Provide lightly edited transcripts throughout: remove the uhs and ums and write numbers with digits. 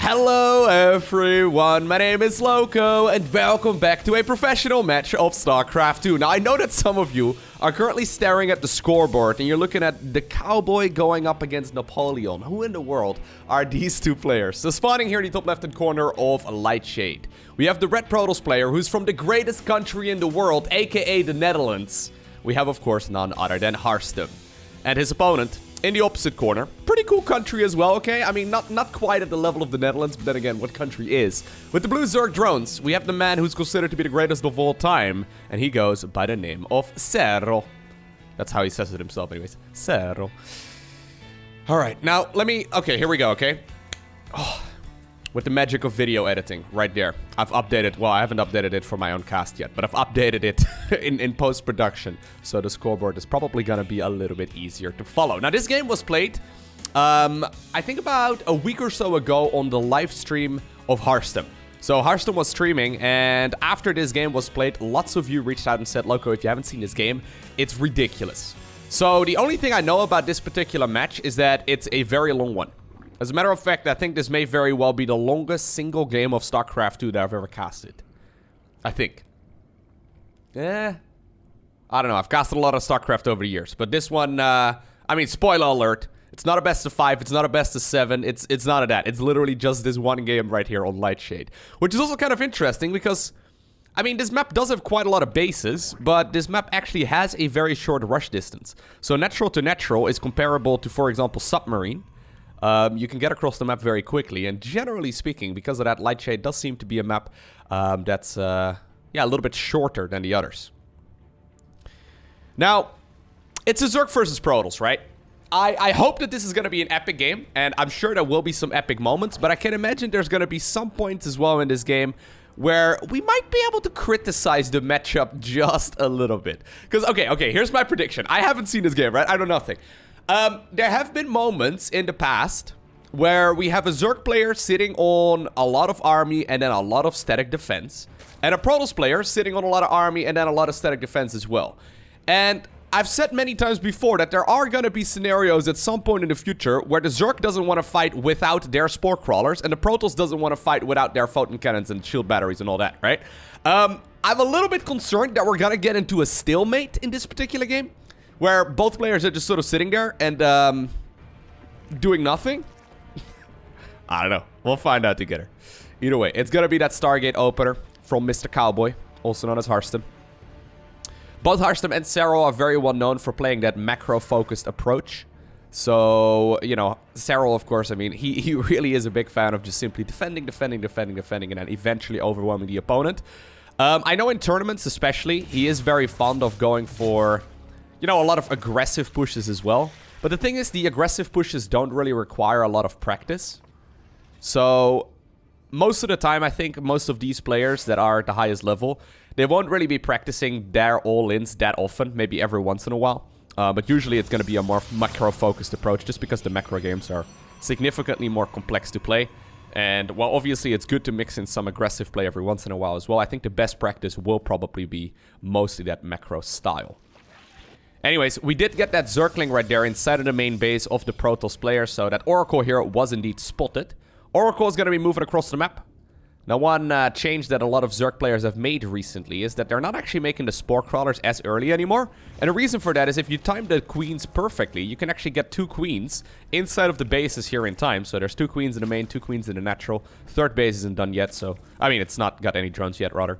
Hello everyone, my name is Lowko and welcome back to a professional match of StarCraft 2. Now I know that some of you are currently staring at the scoreboard and you're looking at the cowboy going up against Napoleon. Who in the world are these two players? So spawning here in the top left hand corner of Lightshade, we have the Red Protoss player who's from the greatest country in the world, aka the Netherlands. We have of course none other than Harstem. And his opponent in the opposite corner, pretty cool country as well, okay? I mean, not quite at the level of the Netherlands, but then again, what country is? With the blue ZERG drones, we have the man who's considered to be the greatest of all time, and he goes by the name of Serral. That's how he says it himself anyways. Serral. Alright, now let me... Okay, here we go, okay? Oh, with the magic of video editing, right there. I've updated... Well, I haven't updated it for my own cast yet, but I've updated it in post-production. So the scoreboard is probably gonna be a little bit easier to follow. Now, this game was played, I think about a week or so ago on the live stream of Harstem. So Harstem was streaming, and after this game was played, lots of you reached out and said, Lowko, if you haven't seen this game, it's ridiculous. So the only thing I know about this particular match is that it's a very long one. As a matter of fact, I think this may very well be the longest single game of StarCraft 2 that I've ever casted. I think. I don't know. I've casted a lot of StarCraft over the years. But this one, I mean, spoiler alert. It's not a best of 5. It's not a best of 7. It's none of that. It's literally just this one game right here on Lightshade. Which is also kind of interesting because, I mean, this map does have quite a lot of bases, but this map actually has a very short rush distance. So natural to natural is comparable to, for example, submarine. You can get across the map very quickly, and generally speaking, because of that, Lightshade does seem to be a map that's, yeah, a little bit shorter than the others. Now, it's a ZERG versus Protoss, right? I hope that this is going to be an epic game, and I'm sure there will be some epic moments, but I can imagine there's going to be some points as well in this game where we might be able to criticize the matchup just a little bit. Because, okay, here's my prediction. I haven't seen this game, right? I know nothing. There have been moments in the past where we have a ZERG player sitting on a lot of army and then a lot of static defense, and a Protoss player sitting on a lot of army and then a lot of static defense as well. And I've said many times before that there are going to be scenarios at some point in the future where the ZERG doesn't want to fight without their spore crawlers, and the Protoss doesn't want to fight without their photon cannons and shield batteries and all that, right? I'm a little bit concerned that we're going to get into a stalemate in this particular game, where both players are just sort of sitting there and doing nothing. I don't know. We'll find out together. Either way, it's going to be that Stargate opener from Mr. Cowboy, also known as Harstem. Both Harstem and Serral are very well known for playing that macro-focused approach. So, you know, Serral, of course, I mean, he really is a big fan of just simply defending, and then eventually overwhelming the opponent. I know in tournaments especially, he is very fond of going for... You know, a lot of aggressive pushes as well. But the thing is, the aggressive pushes don't really require a lot of practice. So, most of the time, I think most of these players that are at the highest level, they won't really be practicing their all-ins that often, maybe every once in a while. But usually it's going to be a more macro-focused approach, just because the macro games are significantly more complex to play. And, well, obviously it's good to mix in some aggressive play every once in a while as well. I think the best practice will probably be mostly that macro style. Anyways, we did get that Zergling right there inside of the main base of the Protoss player, so that Oracle here was indeed spotted. Oracle is going to be moving across the map. Now, one change that a lot of Zerg players have made recently is that they're not actually making the spore crawlers as early anymore. And the reason for that is if you time the queens perfectly, you can actually get 2 queens inside of the bases here in time. So there's 2 queens in the main, 2 queens in the natural. Third base isn't done yet, so... I mean, it's not got any drones yet, rather.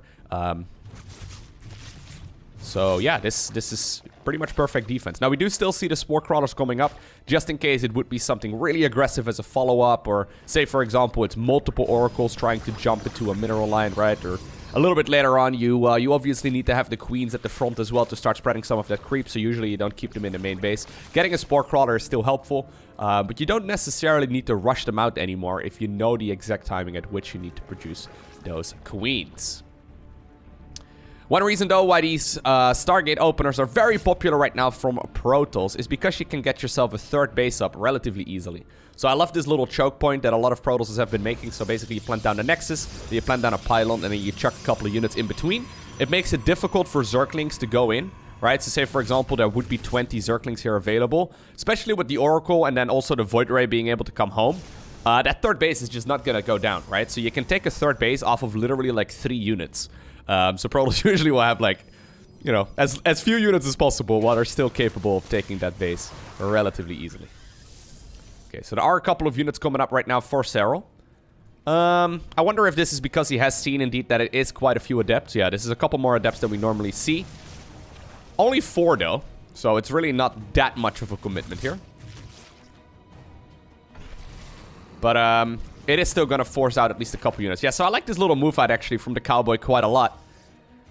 So, yeah, this is pretty much perfect defense. Now, we do still see the spore crawlers coming up, just in case it would be something really aggressive as a follow-up, or say, for example, it's multiple oracles trying to jump into a mineral line, right? Or a little bit later on, you obviously need to have the queens at the front as well to start spreading some of that creep, so usually you don't keep them in the main base. Getting a spore crawler is still helpful, but you don't necessarily need to rush them out anymore if you know the exact timing at which you need to produce those queens. One reason, though, why these Stargate openers are very popular right now from Protoss is because you can get yourself a third base up relatively easily. So I love this little choke point that a lot of Protosses have been making. So basically, you plant down the Nexus, then you plant down a pylon, and then you chuck a couple of units in between. It makes it difficult for Zerglings to go in, right? So say, for example, there would be 20 Zerglings here available, especially with the Oracle and then also the Void Ray being able to come home. that third base is just not going to go down, right? So you can take a third base off of literally like 3 units. So Protoss usually will have like, you know, as few units as possible while they're still capable of taking that base relatively easily. Okay, so there are a couple of units coming up right now for Serral. I wonder if this is because he has seen indeed that it is quite a few adepts. Yeah, this is a couple more adepts than we normally see. Only 4 though, so it's really not that much of a commitment here. But it is still going to force out at least a couple units. Yeah, so I like this little move out actually from the Cowboy quite a lot.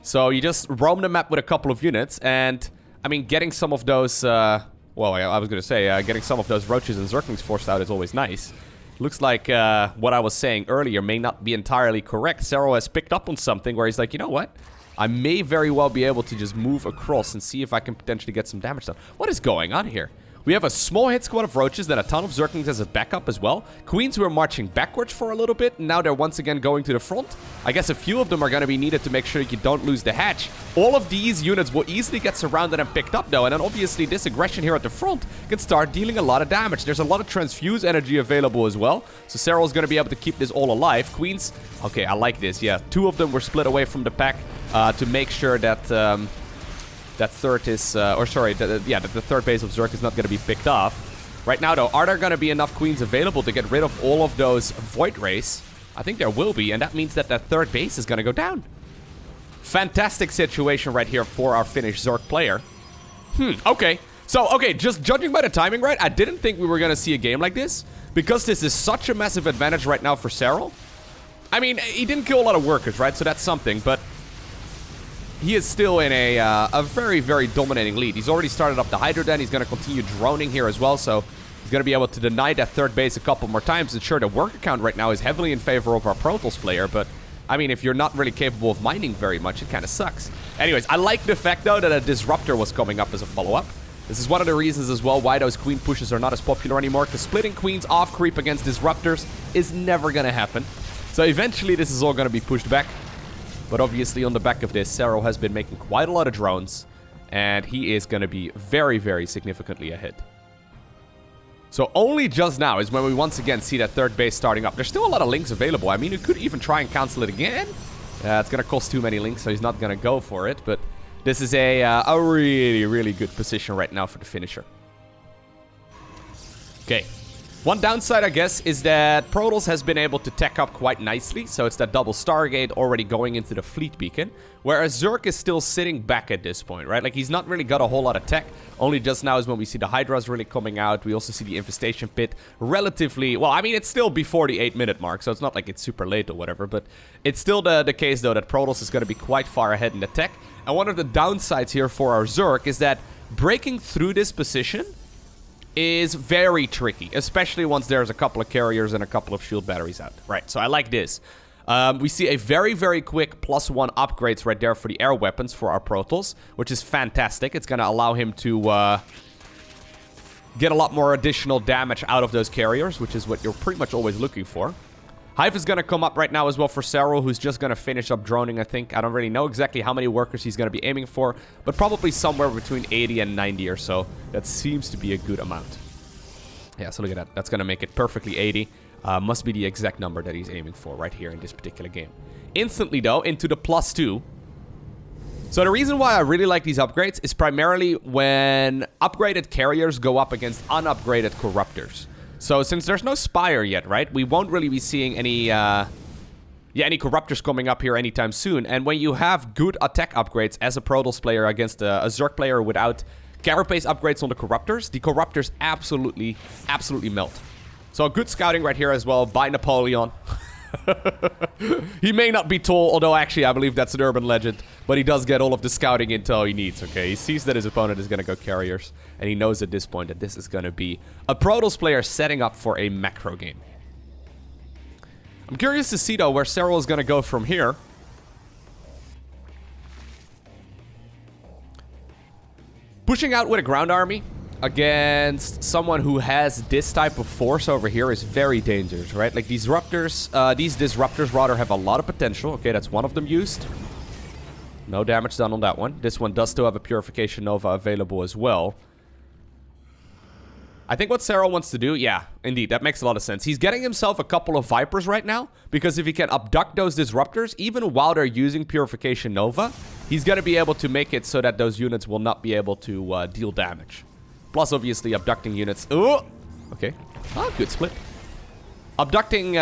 So you just roam the map with a couple of units. And, I mean, getting some of those... well, I was going to say, getting some of those Roaches and Zerglings forced out is always nice. Looks like what I was saying earlier may not be entirely correct. Serral has picked up on something where he's like, you know what? I may very well be able to just move across and see if I can potentially get some damage done. What is going on here? We have a small hit squad of Roaches, then a ton of Zerglings as a backup as well. Queens who are marching backwards for a little bit, and now they're once again going to the front. I guess a few of them are going to be needed to make sure you don't lose the hatch. All of these units will easily get surrounded and picked up though, and then obviously this aggression here at the front can start dealing a lot of damage. There's a lot of transfuse energy available as well, so Serral's going to be able to keep this all alive. Queens, okay, I like this, yeah. 2 of them were split away from the pack to make sure that... that third is, or sorry, that the third base of Zerg is not going to be picked off. Right now, though, are there going to be enough Queens available to get rid of all of those Void Rays? I think there will be, and that means that that third base is going to go down. Fantastic situation right here for our Finnish Zerg player. Okay. So, okay, just judging by the timing, right, I didn't think we were going to see a game like this, because this is such a massive advantage right now for Serral. I mean, he didn't kill a lot of workers, right, so that's something, but... he is still in a very, very dominating lead. He's already started up the Hydro Den. He's going to continue droning here as well, so he's going to be able to deny that third base a couple more times. And sure, the worker count right now is heavily in favor of our Protoss player, but, I mean, if you're not really capable of mining very much, it kind of sucks. Anyways, I like the fact, though, that a Disruptor was coming up as a follow-up. This is one of the reasons as well why those Queen pushes are not as popular anymore, because splitting Queens off creep against Disruptors is never going to happen. So eventually, this is all going to be pushed back. But obviously, on the back of this, Serral has been making quite a lot of drones, and he is going to be very, very significantly ahead. So only just now is when we once again see that third base starting up. There's still a lot of links available. I mean, you could even try and cancel it again. It's going to cost too many links, so he's not going to go for it. But this is a really, really good position right now for the finisher. Okay. One downside, I guess, is that Protoss has been able to tech up quite nicely. So it's that double Stargate already going into the fleet beacon. Whereas Zerg is still sitting back at this point, right? Like, he's not really got a whole lot of tech. Only just now is when we see the Hydras really coming out. We also see the Infestation Pit relatively... well, I mean, it's still before the 8-minute mark. So it's not like it's super late or whatever. But it's still the case, though, that Protoss is going to be quite far ahead in the tech. And one of the downsides here for our Zerg is that breaking through this position... is very tricky, especially once there's a couple of carriers and a couple of shield batteries out. Right, so I like this. We see a very, very quick +1 upgrades right there for the air weapons for our Protoss, which is fantastic. It's going to allow him to get a lot more additional damage out of those carriers, which is what you're pretty much always looking for. Hive is going to come up right now as well for Serral, who's just going to finish up droning, I think. I don't really know exactly how many workers he's going to be aiming for, but probably somewhere between 80 and 90 or so. That seems to be a good amount. Yeah, so look at that. That's going to make it perfectly 80. Must be the exact number that he's aiming for right here in this particular game. Instantly, though, into the +2. So the reason why I really like these upgrades is primarily when upgraded carriers go up against unupgraded Corruptors. So since there's no Spire yet, right, we won't really be seeing any Corruptors coming up here anytime soon. And when you have good attack upgrades as a Protoss player against a Zerg player without carapace upgrades on the Corruptors absolutely melt. So good scouting right here as well by Napoleon. He may not be tall, although actually I believe that's an urban legend. But he does get all of the scouting intel he needs, okay? He sees that his opponent is going to go carriers. And he knows at this point that this is going to be a Protoss player setting up for a macro game. I'm curious to see, though, where Serral is going to go from here. Pushing out with a ground army against someone who has this type of force over here is very dangerous, right? Like, these disruptors rather have a lot of potential. Okay, that's one of them used. No damage done on that one. This one does still have a Purification Nova available as well. I think what Serral wants to do, yeah, indeed, that makes a lot of sense. He's getting himself a couple of Vipers right now, because if he can abduct those Disruptors, even while they're using Purification Nova, he's going to be able to make it so that those units will not be able to deal damage. Plus, obviously, abducting units... Oh! Okay. Oh, good split. Abducting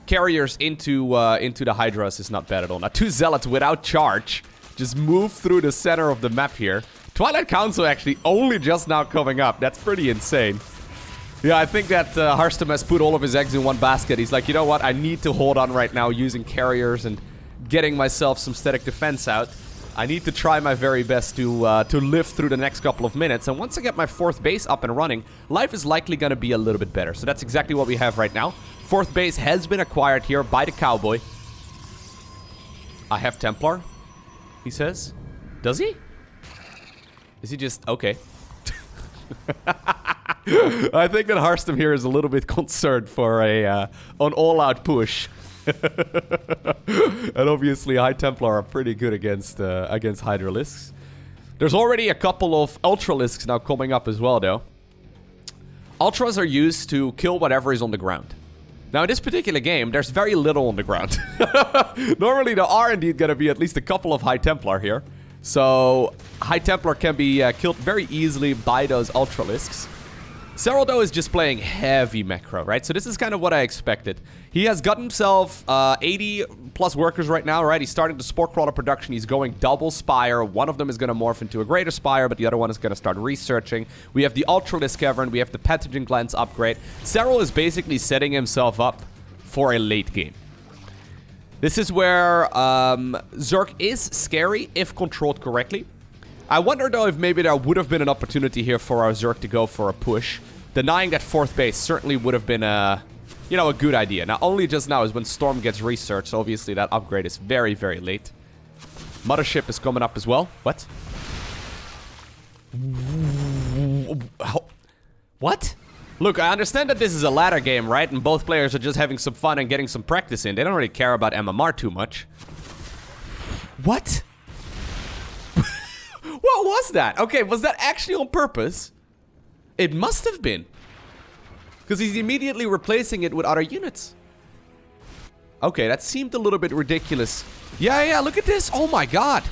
carriers into the Hydras is not bad at all. Now, 2 Zealots without charge just move through the center of the map here. Twilight Council actually only just now coming up. That's pretty insane. Yeah, I think that Harstem has put all of his eggs in one basket. He's like, you know what? I need to hold on right now using carriers and getting myself some static defense out. I need to try my very best to live through the next couple of minutes. And once I get my 4th base up and running, life is likely going to be a little bit better. So that's exactly what we have right now. 4th base has been acquired here by the Cowboy. I have Templar, he says. Does he? Is he just... Okay. I think that Harstem here is a little bit concerned for an all-out push. And obviously, High Templar are pretty good against Hydralisks. There's already a couple of Ultralisks now coming up as well, though. Ultras are used to kill whatever is on the ground. Now, in this particular game, there's very little on the ground. Normally, there are indeed going to be at least a couple of High Templar here. So, High Templar can be killed very easily by those Ultralisks. Serral, though, is just playing heavy macro, right? So this is kind of what I expected. He has got himself 80 plus workers right now, right? He's starting the Spore Crawler production. He's going double Spire. One of them is going to morph into a Greater Spire, but the other one is going to start researching. We have the Ultralisk Cavern. We have the Pathogen Glands upgrade. Serral is basically setting himself up for a late game. This is where ZERG is scary if controlled correctly. I wonder, though, if maybe there would have been an opportunity here for our ZERG to go for a push. Denying that 4th base certainly would have been a good idea. Now, only just now is when Storm gets researched, so obviously that upgrade is very, very late. Mothership is coming up as well. What? What? Look, I understand that this is a ladder game, right? And both players are just having some fun and getting some practice in. They don't really care about MMR too much. What? What was that? Okay, was that actually on purpose? It must have been. Because he's immediately replacing it with other units. Okay, that seemed a little bit ridiculous. Yeah, look at this. Oh my god.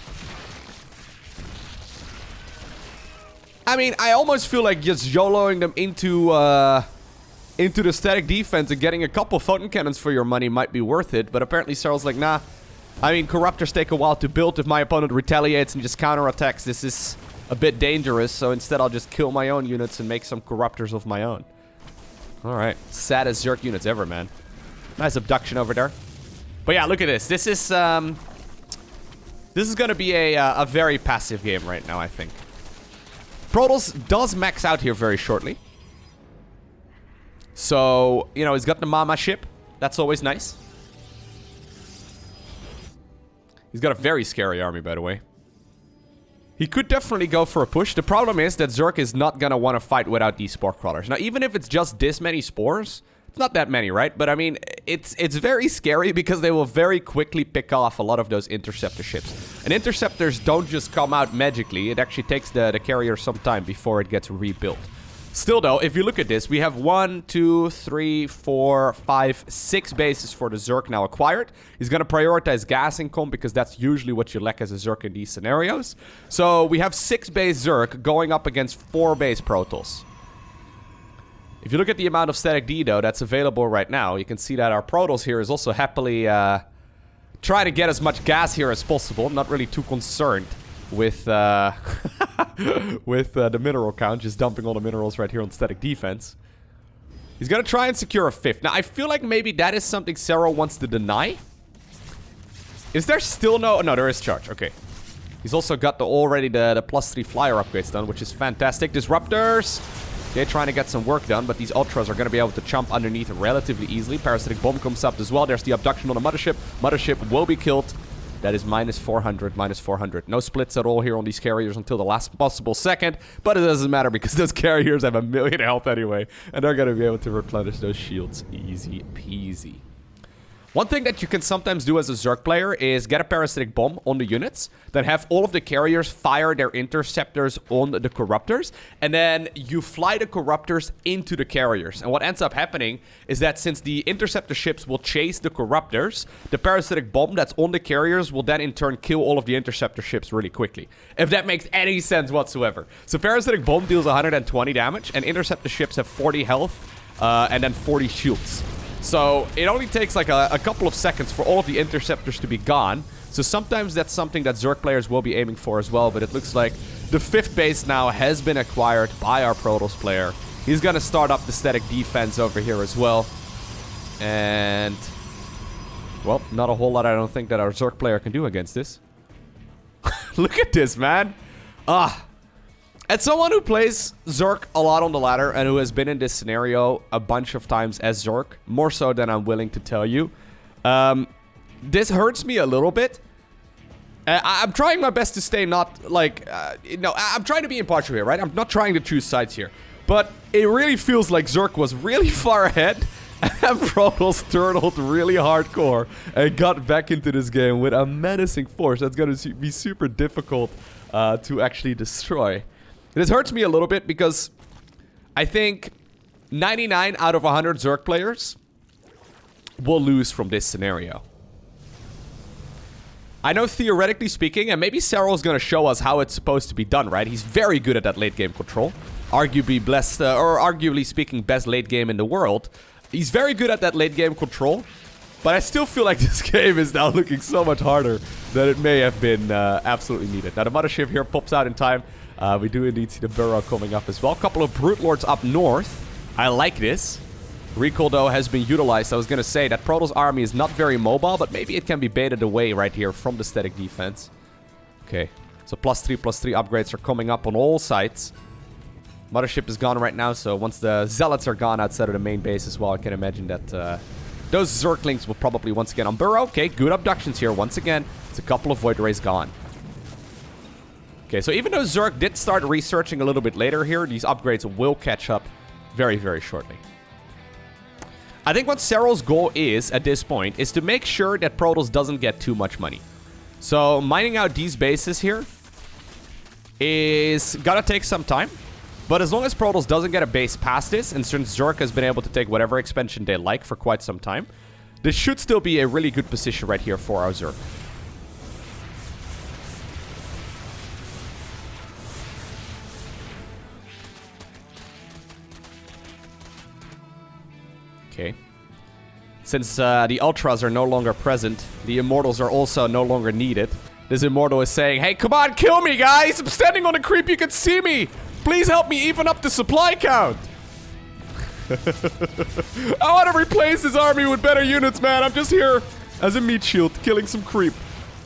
I mean, I almost feel like just YOLOing them into the static defense and getting a couple photon cannons for your money might be worth it. But apparently Serral's like, nah. I mean, Corruptors take a while to build. If my opponent retaliates and just counterattacks, this is a bit dangerous. So instead, I'll just kill my own units and make some Corruptors of my own. Alright. Saddest ZERG units ever, man. Nice abduction over there. But yeah, look at this. This is going to be a very passive game right now, I think. Protoss does max out here very shortly. So, you know, he's got the Mama ship. That's always nice. He's got a very scary army, by the way. He could definitely go for a push. The problem is that ZERG is not going to want to fight without these Spore Crawlers. Now, even if it's just this many spores, it's not that many, right? But, I mean, it's very scary because they will very quickly pick off a lot of those interceptor ships. And interceptors don't just come out magically. It actually takes the carrier some time before it gets rebuilt. Still, though, if you look at this, we have 1, 2, 3, 4, 5, 6 bases for the ZERG now acquired. He's going to prioritize gas income because that's usually what you lack as a ZERG in these scenarios. So we have 6 base ZERG going up against 4 base Protoss. If you look at the amount of static D, though, that's available right now, you can see that our Protoss here is also happily trying to get as much gas here as possible. I'm not really too concerned with with the mineral count, just dumping all the minerals right here on static defense. He's gonna try and secure a 5th. Now, I feel like maybe that is something Serral wants to deny. Is there still no... No, there is charge. Okay. He's also got already the +3 flyer upgrades done, which is fantastic. Disruptors. They're trying to get some work done, but these Ultras are going to be able to jump underneath relatively easily. Parasitic Bomb comes up as well. There's the abduction on the Mothership. Mothership will be killed. That is -400, -400. No splits at all here on these carriers until the last possible second. But it doesn't matter because those carriers have 1,000,000 health anyway. And they're going to be able to replenish those shields easy peasy. One thing that you can sometimes do as a Zerg player is get a parasitic bomb on the units, then have all of the carriers fire their interceptors on the corruptors, and then you fly the corruptors into the carriers. And what ends up happening is that since the interceptor ships will chase the corruptors, the parasitic bomb that's on the carriers will then in turn kill all of the interceptor ships really quickly. If that makes any sense whatsoever. So parasitic bomb deals 120 damage, and interceptor ships have 40 health, and then 40 shields. So it only takes like a couple of seconds for all of the interceptors to be gone. So sometimes that's something that Zerg players will be aiming for as well. But it looks like the 5th base now has been acquired by our Protoss player. He's going to start up the static defense over here as well. And, well, not a whole lot I don't think that our Zerg player can do against this. Look at this, man. As someone who plays Zerg a lot on the ladder and who has been in this scenario a bunch of times as Zerg, more so than I'm willing to tell you, this hurts me a little bit. I'm trying my best to stay not like, I'm trying to be impartial here, right? I'm not trying to choose sides here. But it really feels like Zerg was really far ahead and Protoss turtled really hardcore and got back into this game with a menacing force that's going to be super difficult to actually destroy. This hurts me a little bit because I think 99 out of 100 Zerg players will lose from this scenario. I know theoretically speaking, and maybe Serral's going to show us how it's supposed to be done, right? He's very good at that late game control. Arguably blessed, or arguably speaking, best late game in the world. He's very good at that late game control. But I still feel like this game is now looking so much harder than it may have been absolutely needed. Now the Mothership here pops out in time. We do indeed see the Burrow coming up as well. A couple of Brute Lords up north. I like this. Recall, though, has been utilized. I was going to say that Protoss army is not very mobile, but maybe it can be baited away right here from the static defense. Okay, so +3/+3 upgrades are coming up on all sides. Mothership is gone right now, so once the Zealots are gone outside of the main base as well, I can imagine that those Zerglings will probably once again on Burrow. Okay, good abductions here. Once again, it's a couple of Void Rays gone. Okay, so even though Zerg did start researching a little bit later here, these upgrades will catch up very, very shortly. I think what Serral's goal is, at this point, is to make sure that Protoss doesn't get too much money. So, mining out these bases here is gonna take some time. But as long as Protoss doesn't get a base past this, and since Zerg has been able to take whatever expansion they like for quite some time, this should still be a really good position right here for our Zerg. Okay. Since the Ultras are no longer present, the Immortals are also no longer needed. This Immortal is saying, hey, come on, kill me, guys! I'm standing on the creep, you can see me! Please help me even up the supply count! I want to replace this army with better units, man! I'm just here as a meat shield, killing some creep.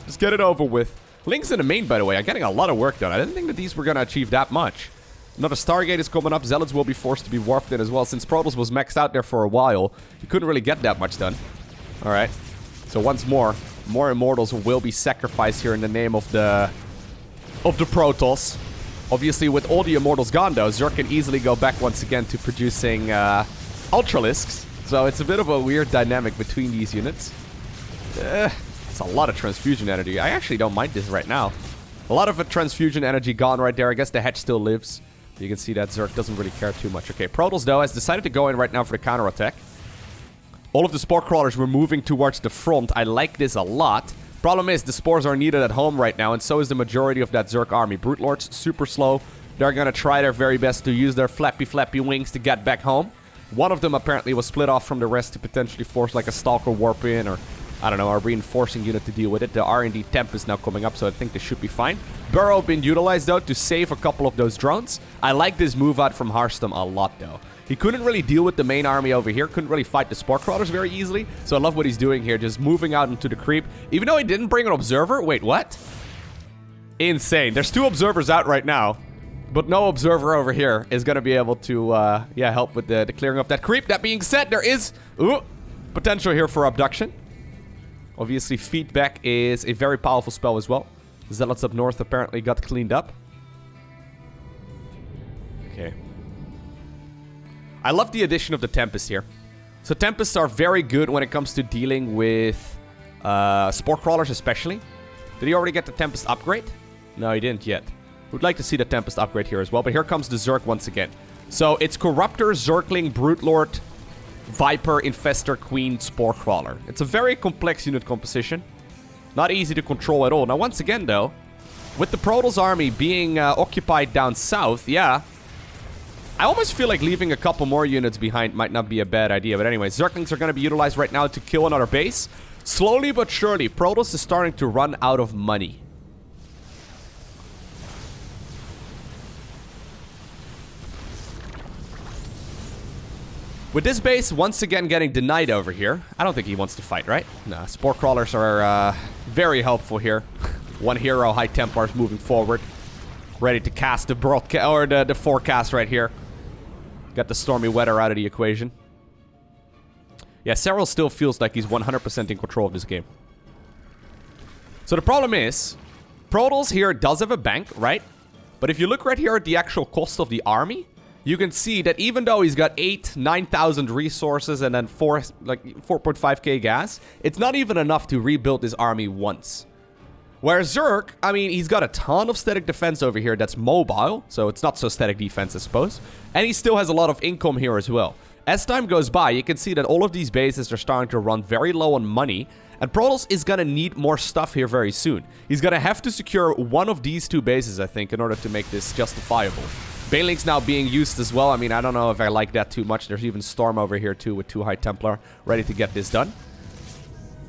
Just get it over with. Links in the main, by the way, are getting a lot of work done. I didn't think that these were going to achieve that much. Another Stargate is coming up. Zealots will be forced to be warped in as well. Since Protoss was maxed out there for a while, you couldn't really get that much done. Alright. So once more Immortals will be sacrificed here in the name of the Protoss. Obviously, with all the Immortals gone, though, Zerg can easily go back once again to producing Ultralisks. So it's a bit of a weird dynamic between these units. It's a lot of transfusion energy. I actually don't mind this right now. A lot of the transfusion energy gone right there. I guess the Hedge still lives. You can see that Zerg doesn't really care too much. Okay, Protoss, though, has decided to go in right now for the counterattack. All of the Spore Crawlers were moving towards the front. I like this a lot. Problem is, the Spores are needed at home right now, and so is the majority of that Zerg army. Brute Lords, super slow. They're going to try their very best to use their flappy wings to get back home. One of them apparently was split off from the rest to potentially force like a Stalker warp in, or I don't know, a reinforcing unit to deal with it. The R&D temp is now coming up, so I think this should be fine. Burrow been utilized, though, to save a couple of those drones. I like this move out from Harstem a lot, though. He couldn't really deal with the main army over here. Couldn't really fight the Spore Crawlers very easily. So I love what he's doing here, just moving out into the creep. Even though he didn't bring an observer. Wait, what? Insane. There's 2 observers out right now, but no observer over here is going to be able to, help with the clearing of that creep. That being said, there is potential here for abduction. Obviously, feedback is a very powerful spell as well. Zealots up north apparently got cleaned up. Okay. I love the addition of the Tempest here. So Tempests are very good when it comes to dealing with Spore Crawlers especially. Did he already get the Tempest upgrade? No, he didn't yet. We'd like to see the Tempest upgrade here as well, but here comes the Zerg once again. So it's Corruptor, Zergling, Brute Lord, Viper, Infestor, Queen, Spore Crawler. It's a very complex unit composition. Not easy to control at all. Now, once again, though, with the Protoss army being occupied down south, yeah, I almost feel like leaving a couple more units behind might not be a bad idea. But anyway, Zerglings are going to be utilized right now to kill another base. Slowly but surely, Protoss is starting to run out of money. With this base once again getting denied over here, I don't think he wants to fight, right? Nah, Spore Crawlers are very helpful here. One hero, High Templars moving forward. Ready to cast the broadcast or the forecast right here. Got the stormy weather out of the equation. Yeah, Serral still feels like he's 100% in control of this game. So the problem is, Protoss here does have a bank, right? But if you look right here at the actual cost of the army, you can see that even though he's got 9,000 resources and then 4.5k gas, it's not even enough to rebuild this army once. Whereas Zerg, I mean, he's got a ton of static defense over here that's mobile, so it's not so static defense, I suppose. And he still has a lot of income here as well. As time goes by, you can see that all of these bases are starting to run very low on money, and Protoss is going to need more stuff here very soon. He's going to have to secure one of these two bases, I think, in order to make this justifiable. Baneling's now being used as well. I mean, I don't know if I like that too much. There's even Storm over here too with 2 High Templar ready to get this done.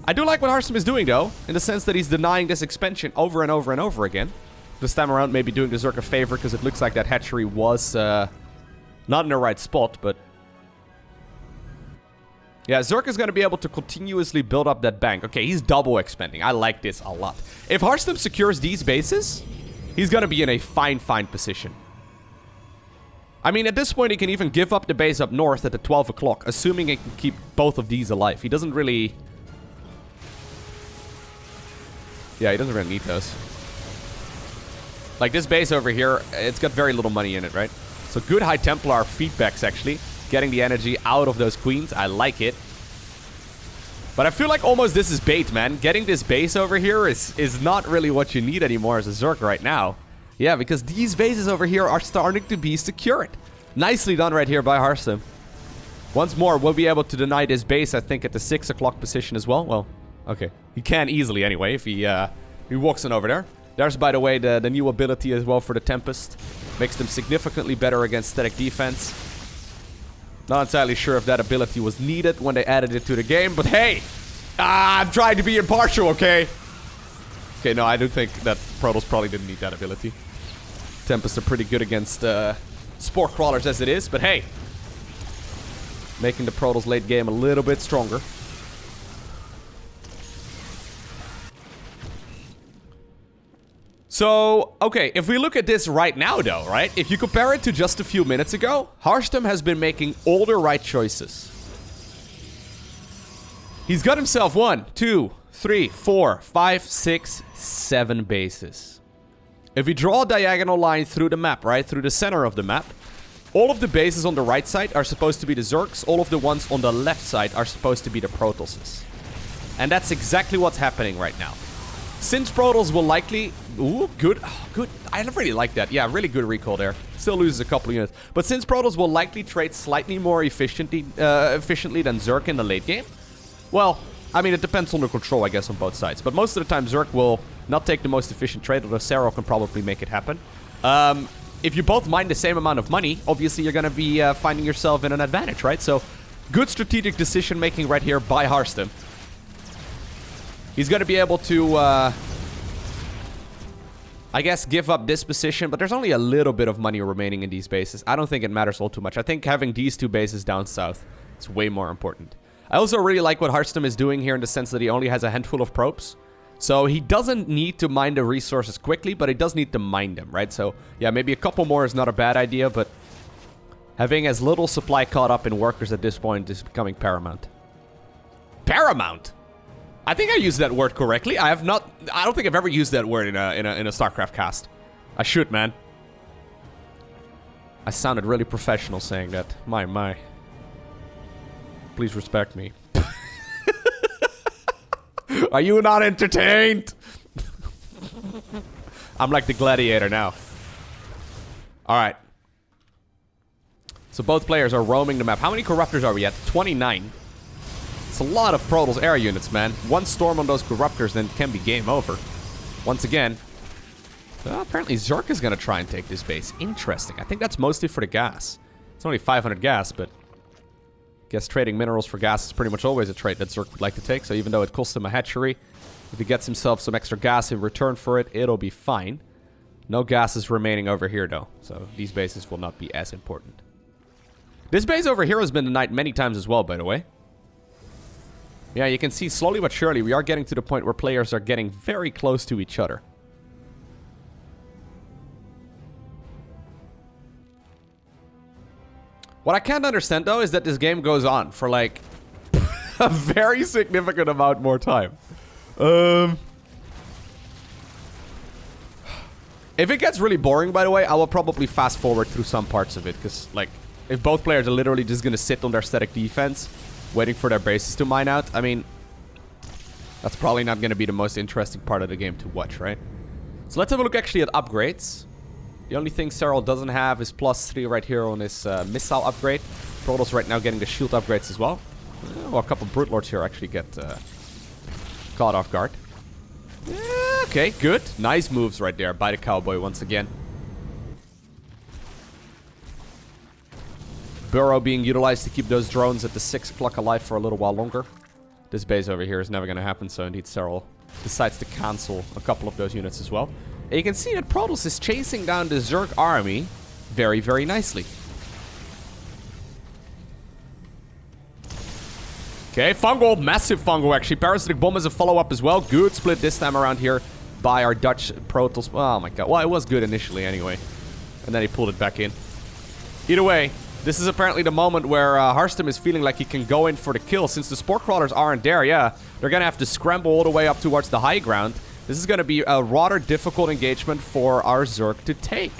I do like what Harstem is doing though, in the sense that he's denying this expansion over and over and over again. This time around maybe doing the Zerg a favor because it looks like that hatchery was not in the right spot, but... yeah, Zerg is going to be able to continuously build up that bank. Okay, he's double expanding. I like this a lot. If Harstem secures these bases, he's going to be in a fine position. I mean, at this point, he can even give up the base up north at the 12 o'clock, assuming he can keep both of these alive. He doesn't really... yeah, he doesn't really need those. Like, this base over here, it's got very little money in it, right? So good High Templar feedbacks, actually. Getting the energy out of those queens. I like it. But I feel like almost this is bait, man. Getting this base over here is not really what you need anymore as a Zerg right now. Yeah, because these bases over here are starting to be secured. Nicely done right here by Harstem. Once more, we'll be able to deny this base, I think, at the 6 o'clock position as well. Well, okay. He can easily anyway if he walks in over there. There's, by the way, the new ability as well for the Tempest. Makes them significantly better against static defense. Not entirely sure if that ability was needed when they added it to the game, but hey! I'm trying to be impartial, okay? Okay, no, I do think that Protoss probably didn't need that ability. Tempests are pretty good against Spore Crawlers as it is, but hey! Making the Protoss late game a little bit stronger. So, okay, if we look at this right now, though, right? If you compare it to just a few minutes ago, Harstem has been making all the right choices. He's got himself 1, 2, 3, 4, 5, 6, 7 bases. If we draw a diagonal line through the map, right? Through the center of the map, all of the bases on the right side are supposed to be the Zergs. All of the ones on the left side are supposed to be the Protosses. And that's exactly what's happening right now. Since Protoss will likely... ooh, good. Oh, good. I really like that. Yeah, really good recall there. Still loses a couple units. But since Protoss will likely trade slightly more efficiently than Zerg in the late game, well, I mean, it depends on the control, I guess, on both sides. But most of the time, Zerg will not take the most efficient trade, although Serral can probably make it happen. If you both mine the same amount of money, obviously you're going to be finding yourself in an advantage, right? So, good strategic decision-making right here by Harstem. He's going to be able to, I guess, give up this position, but there's only a little bit of money remaining in these bases. I don't think it matters all too much. I think having these 2 bases down south is way more important. I also really like what Harstem is doing here in the sense that he only has a handful of probes. So he doesn't need to mine the resources quickly, but he does need to mine them, right? So, yeah, maybe a couple more is not a bad idea, but having as little supply caught up in workers at this point is becoming paramount. Paramount? I think I used that word correctly. I don't think I've ever used that word in a StarCraft cast. I should, man. I sounded really professional saying that. My. Please respect me. Are you not entertained? I'm like the gladiator now. Alright. So both players are roaming the map. How many Corruptors are we at? 29. It's a lot of Protoss air units, man. One storm on those Corruptors, then it can be game over. Once again. Apparently ZERG is going to try and take this base. Interesting. I think that's mostly for the gas. It's only 500 gas, but... guess trading minerals for gas is pretty much always a trade that ZERG would like to take. So even though it costs him a hatchery, if he gets himself some extra gas in return for it, it'll be fine. No gas is remaining over here, though. So these bases will not be as important. This base over here has been denied many times as well, by the way. Yeah, you can see slowly but surely we are getting to the point where players are getting very close to each other. What I can't understand, though, is that this game goes on for, like, a very significant amount more time. If it gets really boring, by the way, I will probably fast forward through some parts of it. Because, like, if both players are literally just going to sit on their static defense, waiting for their bases to mine out, I mean, that's probably not going to be the most interesting part of the game to watch, right? So let's have a look actually at upgrades. The only thing Serral doesn't have is +3 right here on his missile upgrade. Protoss right now getting the shield upgrades as well. Well, a couple Brute Lords here actually get caught off guard. Yeah, okay, good. Nice moves right there by the Cowboy once again. Burrow being utilized to keep those drones at the 6 o'clock alive for a little while longer. This base over here is never going to happen, so indeed Serral decides to cancel a couple of those units as well. And you can see that Protoss is chasing down the ZERG army very, very nicely. Okay, Fungal, massive Fungal actually. Parasitic Bomb as a follow-up as well. Good split this time around here by our Dutch Protoss. Oh my god. Well, it was good initially anyway. And then he pulled it back in. Either way, this is apparently the moment where Harstem is feeling like he can go in for the kill. Since the Spore Crawlers aren't there, yeah, they're going to have to scramble all the way up towards the high ground. This is going to be a rather difficult engagement for our ZERG to take.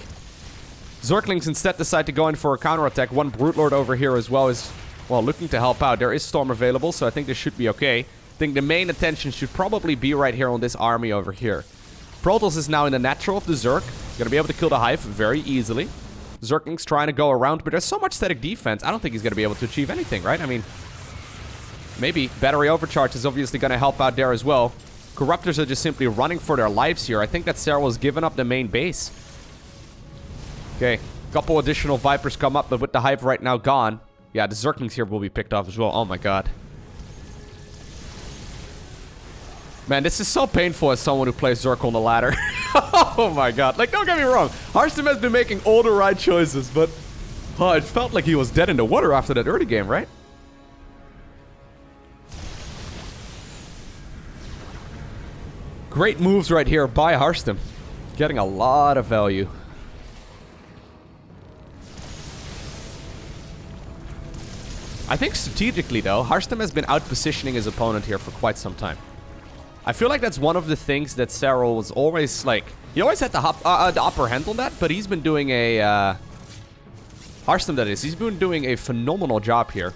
Zerglings instead decide to go in for a counterattack. One Brute Lord over here as well is, well, looking to help out. There is Storm available, so I think this should be okay. I think the main attention should probably be right here on this army over here. Protoss is now in the natural of the ZERG. Going to be able to kill the Hive very easily. Zerglings trying to go around, but there's so much static defense. I don't think he's going to be able to achieve anything, right? I mean, maybe battery overcharge is obviously going to help out there as well. Corruptors are just simply running for their lives here. I think that Serral has given up the main base. Okay, a couple additional Vipers come up, but with the Hive right now gone, yeah, the Zerglings here will be picked off as well. Oh my god. Man, this is so painful as someone who plays Zerg on the ladder. Oh my god. Like, don't get me wrong. Harstem has been making all the right choices, but... oh, it felt like he was dead in the water after that early game, right? Great moves right here by Harstem. Getting a lot of value. I think strategically, though, Harstem has been out-positioning his opponent here for quite some time. I feel like that's one of the things that Serral was always, like... he always had the upper hand on that, but he's been doing a... Harstem, that is. He's been doing a phenomenal job here.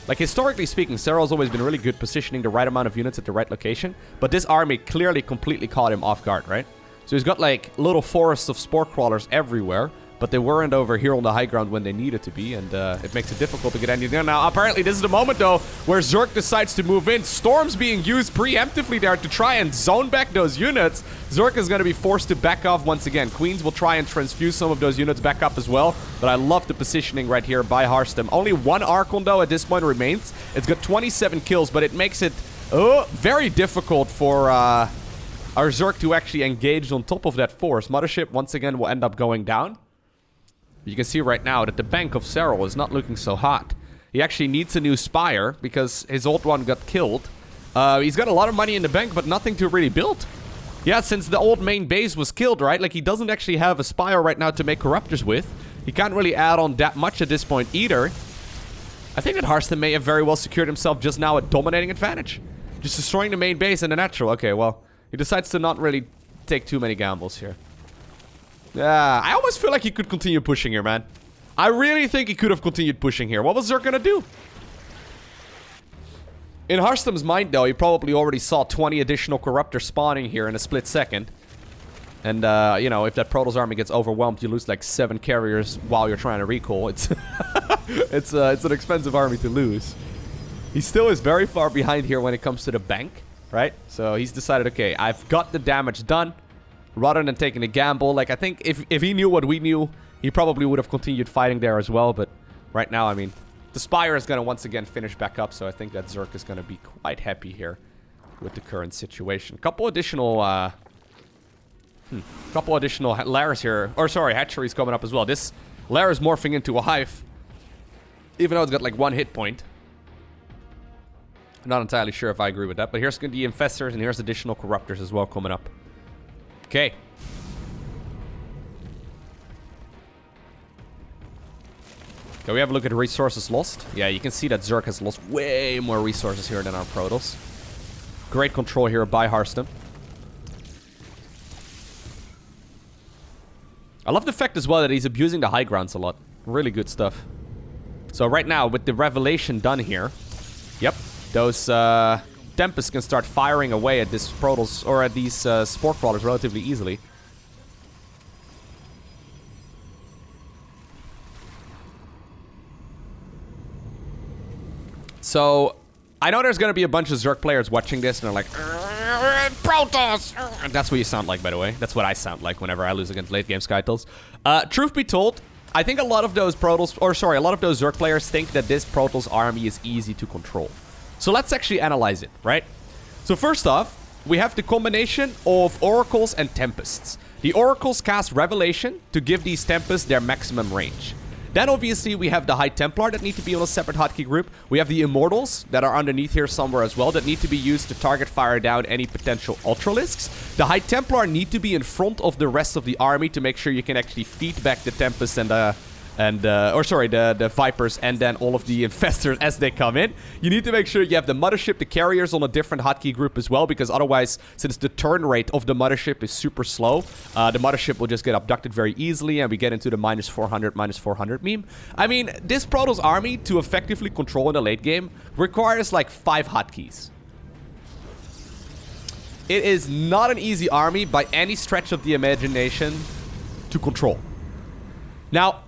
Like, historically speaking, Serral's always been really good positioning the right amount of units at the right location. But this army clearly completely caught him off guard, right? So he's got, like, little forests of Spore Crawlers everywhere. But they weren't over here on the high ground when they needed to be. And it makes it difficult to get anything there. Now, apparently, this is the moment, though, where ZERG decides to move in. Storm's being used preemptively there to try and zone back those units. ZERG is going to be forced to back off once again. Queens will try and transfuse some of those units back up as well. But I love the positioning right here by Harstem. Only one Archon, though, at this point remains. It's got 27 kills, but it makes it very difficult for our ZERG to actually engage on top of that force. Mothership, once again, will end up going down. You can see right now that the bank of Serral is not looking so hot. He actually needs a new Spire because his old one got killed. He's got a lot of money in the bank, but nothing to really build. Yeah, since the old main base was killed, right? Like, he doesn't actually have a Spire right now to make Corruptors with. He can't really add on that much at this point either. I think that Harstem may have very well secured himself just now a dominating advantage. Just destroying the main base in the natural. Okay, well, he decides to not really take too many gambles here. Yeah, I almost feel like he could continue pushing here, man. I really think he could have continued pushing here. What was ZERG gonna do? In Harstem's mind, though, he probably already saw 20 additional Corruptors spawning here in a split second. And, you know, if that Protoss army gets overwhelmed, you lose like 7 carriers while you're trying to recall. It's it's an expensive army to lose. He still is very far behind here when it comes to the bank, right? So he's decided, okay, I've got the damage done. Rather than taking a gamble, like I think if he knew what we knew, he probably would have continued fighting there as well. But right now, I mean, the Spire is going to once again finish back up. So I think that ZERG is going to be quite happy here with the current situation. Couple additional lairs here. Or sorry, hatcheries coming up as well. This lair is morphing into a hive. Even though it's got like 1 hit point. I'm not entirely sure if I agree with that. But here's the infestors and here's additional corruptors as well coming up. Okay. Can we have a look at the resources lost? Yeah, you can see that ZERG has lost way more resources here than our Protoss. Great control here by Harstem. I love the fact as well that he's abusing the high grounds a lot. Really good stuff. So right now, with the revelation done here, yep, those Tempests can start firing away at this Protoss, or at these Spore Crawlers relatively easily. So, I know there's gonna be a bunch of ZERG players watching this and they're like, Protoss! And that's what you sound like, by the way. That's what I sound like whenever I lose against late game Skytles. Truth be told, I think a lot of those Protoss, or sorry, a lot of those ZERG players think that this Protoss army is easy to control. So let's actually analyze it, right? So first off, we have the combination of Oracles and Tempests. The Oracles cast Revelation to give these Tempests their maximum range. Then obviously we have the High Templar that need to be on a separate hotkey group. We have the Immortals that are underneath here somewhere as well that need to be used to target fire down any potential Ultralisks. The High Templar need to be in front of the rest of the army to make sure you can actually feed back the Tempests and the Vipers and then all of the Infestors as they come in. You need to make sure you have the Mothership, the Carriers on a different hotkey group as well, because otherwise, since the turn rate of the Mothership is super slow, the Mothership will just get abducted very easily and we get into the -400 meme. I mean, this Protoss army to effectively control in the late game requires like 5 hotkeys. It is not an easy army by any stretch of the imagination to control. Now,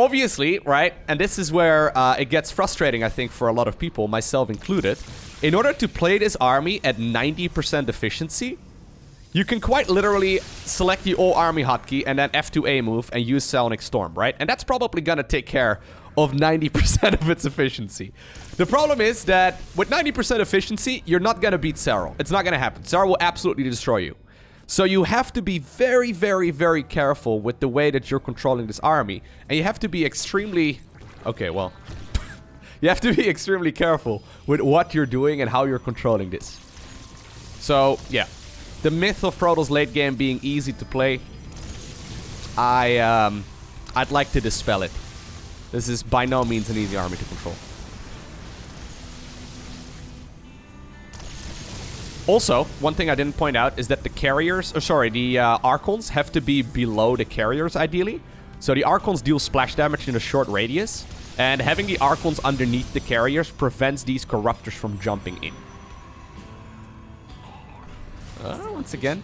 obviously, right, and this is where it gets frustrating, I think, for a lot of people, myself included. In order to play this army at 90% efficiency, you can quite literally select the all-army hotkey and then F2A move and use Psionic Storm, right? And that's probably gonna take care of 90% of its efficiency. The problem is that with 90% efficiency, you're not gonna beat Serral. It's not gonna happen. Serral will absolutely destroy you. So you have to be very, very, very careful with the way that you're controlling this army. And you have to be extremely... Okay, well... you have to be extremely careful with what you're doing and how you're controlling this. So, yeah. The myth of Protoss late game being easy to play, I'd like to dispel it. This is by no means an easy army to control. Also, one thing I didn't point out is that the carriers, the Archons have to be below the carriers ideally. So the Archons deal splash damage in a short radius, and having the Archons underneath the carriers prevents these Corruptors from jumping in. Once again,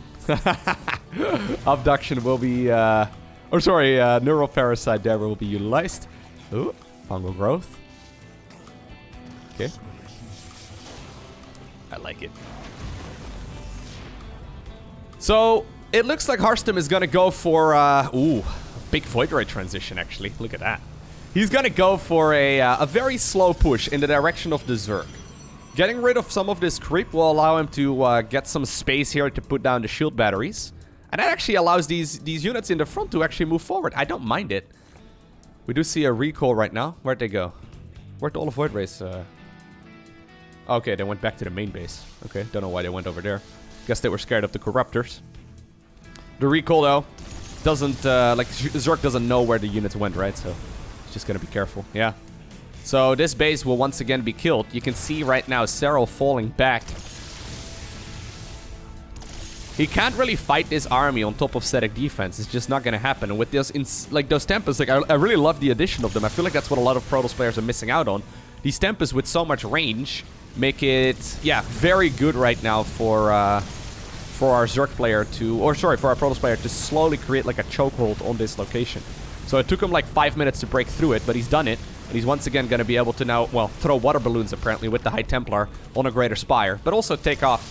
Abduction will be, Neural Parasite there will be utilized. Ooh, Fungal Growth. Okay. I like it. So, it looks like Harstem is gonna go for, big Void Ray transition, actually. Look at that. He's gonna go for a very slow push in the direction of the ZERG. Getting rid of some of this creep will allow him to get some space here to put down the shield batteries. And that actually allows these units in the front to actually move forward. I don't mind it. We do see a recall right now. Where'd they go? Where'd all the Void Rays... Okay, they went back to the main base. Okay, don't know why they went over there. Guess they were scared of the Corruptors. The recall, though, doesn't, ZERG doesn't know where the units went, right? So, it's just gonna be careful. Yeah. So, this base will once again be killed. You can see right now Serral falling back. He can't really fight this army on top of static defense. It's just not gonna happen. And with those, those Tempests, I really love the addition of them. I feel like that's what a lot of Protoss players are missing out on. These Tempests with so much range make it, yeah, very good right now for our ZERG player to, or sorry, for our Protoss player to slowly create like a chokehold on this location. So it took him like 5 minutes to break through it, but he's done it. And he's once again going to be able to now, well, throw water balloons apparently with the High Templar on a Greater Spire, but also take off,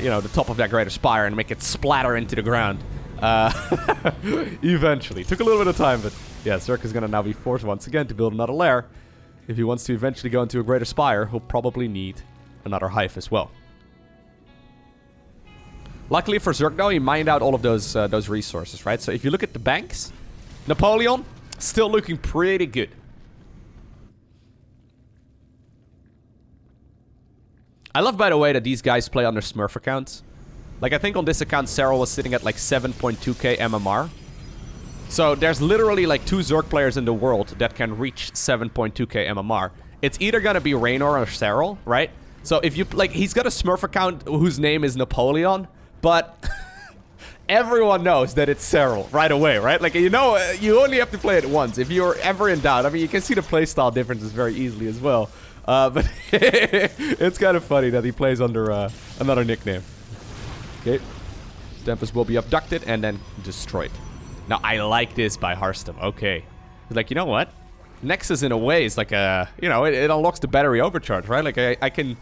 you know, the top of that Greater Spire and make it splatter into the ground. Eventually. Took a little bit of time, but yeah, ZERG is going to now be forced once again to build another lair. If he wants to eventually go into a Greater Spire, he'll probably need another hive as well. Luckily for ZERG though, he mined out all of those resources, right? So if you look at the banks, Napoleon, still looking pretty good. I love, by the way, that these guys play on their Smurf accounts. Like, I think on this account, Serral was sitting at like 7.2k MMR. So there's literally like 2 ZERG players in the world that can reach 7.2k MMR. It's either gonna be Raynor or Serral, right? So if you, like, he's got a Smurf account whose name is Napoleon, but everyone knows that it's Serral right away, right? Like, you know, you only have to play it once. If you're ever in doubt, I mean, you can see the playstyle differences very easily as well. But it's kind of funny that he plays under another nickname. Okay. Tempest will be abducted and then destroyed. Now, I like this by Harstem. Okay. He's like, you know what? Nexus, in a way, is like a... You know, it unlocks the battery overcharge, right? Like, I can...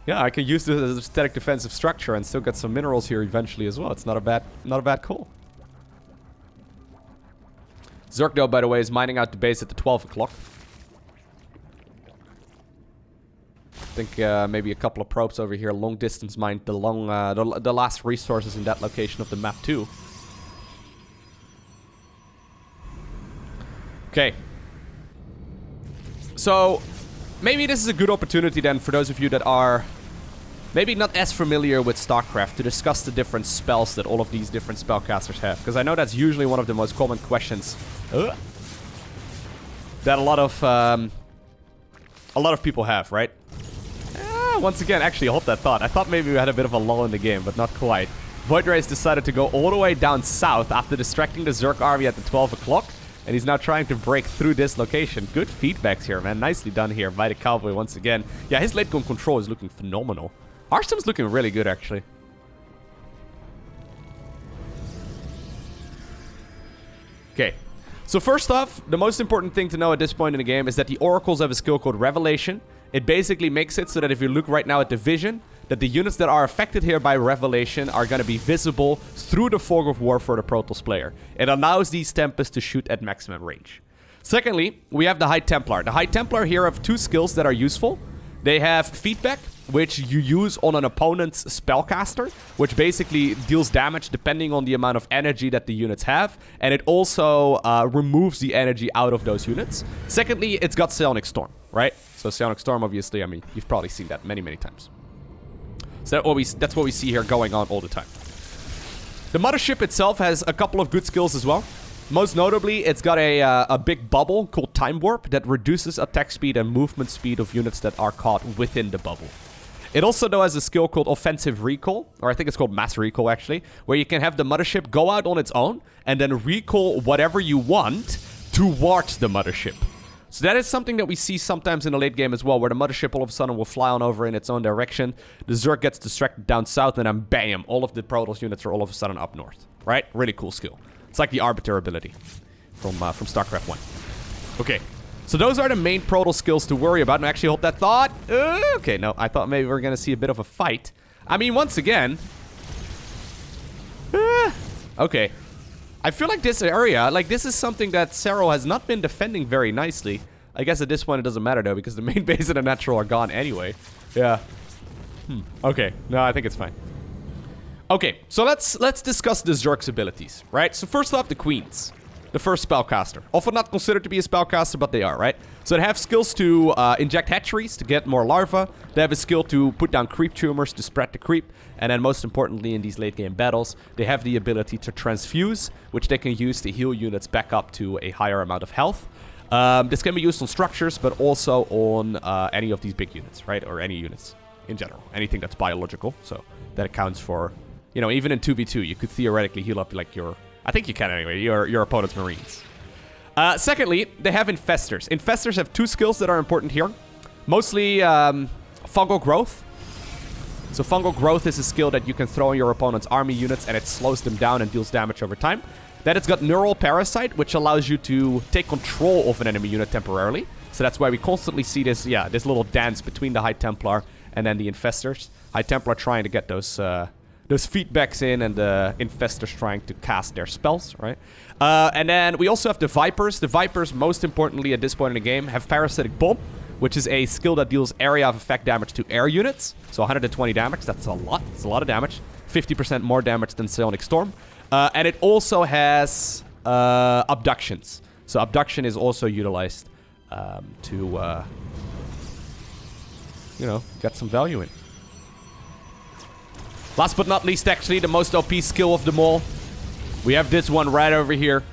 Yeah, I can use this as a static defensive structure and still get some minerals here eventually as well. It's not a bad call. ZERG, though, by the way, is mining out the base at the 12 o'clock. I think maybe a couple of probes over here long distance mined the last resources in that location of the map too. Okay. So maybe this is a good opportunity then for those of you that are maybe not as familiar with StarCraft to discuss the different spells that all of these different spellcasters have, because I know that's usually one of the most common questions that a lot of people have, right? Once again, actually, hold that thought. I thought maybe we had a bit of a lull in the game, but not quite. Void Rays decided to go all the way down south after distracting the ZERG army at the 12 o'clock. And he's now trying to break through this location. Good feedbacks here, man. Nicely done here by the Cowboy once again. Yeah, his late game control is looking phenomenal. Harstem's looking really good, actually. Okay. So first off, the most important thing to know at this point in the game is that the Oracles have a skill called Revelation. It basically makes it so that if you look right now at the vision, that the units that are affected here by Revelation are going to be visible through the fog of war for the Protoss player. It allows these Tempests to shoot at maximum range. Secondly, we have the High Templar. The High Templar here have 2 skills that are useful. They have Feedback, which you use on an opponent's spellcaster, which basically deals damage depending on the amount of energy that the units have, and it also removes the energy out of those units. Secondly, it's got Psionic Storm, right? So Psionic Storm, obviously, I mean, you've probably seen that many, many times. So that's what we see here going on all the time. The Mothership itself has a couple of good skills as well. Most notably, it's got a big bubble called Time Warp that reduces attack speed and movement speed of units that are caught within the bubble. It also, though, has a skill called Offensive Recall, or I think it's called Mass Recall, actually, where you can have the Mothership go out on its own and then recall whatever you want towards the Mothership. So that is something that we see sometimes in the late game as well, where the Mothership all of a sudden will fly on over in its own direction. The ZERG gets distracted down south, and then bam, all of the Protoss units are all of a sudden up north. Right? Really cool skill. It's like the Arbiter ability from StarCraft 1. Okay, so those are the main Protoss skills to worry about. And I actually hold that thought. Okay, no, I thought maybe we were going to see a bit of a fight. I mean, once again... okay. I feel like this area, like this is something that Serral has not been defending very nicely. I guess at this point it doesn't matter though, because the main base and the natural are gone anyway. Yeah. Okay. No, I think it's fine. Okay, so let's discuss the ZERG's abilities, right? So first off, the Queens. The first spellcaster. Often not considered to be a spellcaster, but they are, right? So they have skills to inject hatcheries to get more larvae. They have a skill to put down creep tumors to spread the creep. And then most importantly in these late game battles, they have the ability to transfuse, which they can use to heal units back up to a higher amount of health. This can be used on structures, but also on any of these big units, right? Or any units in general. Anything that's biological. So that accounts for, you know, even in 2v2, you could theoretically heal up like your... I think you can anyway, your opponent's Marines. Secondly, they have Infestors. Infestors have 2 skills that are important here. Mostly Fungal Growth. So Fungal Growth is a skill that you can throw in your opponent's army units, and it slows them down and deals damage over time. Then it's got Neural Parasite, which allows you to take control of an enemy unit temporarily. So that's why we constantly see this, this little dance between the High Templar and then the Infestors. High Templar trying to get those feedbacks in, and the Infestors trying to cast their spells, right? And then we also have the Vipers. The Vipers, most importantly at this point in the game, have Parasitic Bomb, which is a skill that deals area of effect damage to air units. So 120 damage, that's a lot. It's a lot of damage. 50% more damage than Psionic Storm. And it also has Abductions. So Abduction is also utilized to, get some value in. Last but not least, actually, the most OP skill of them all. We have this one right over here.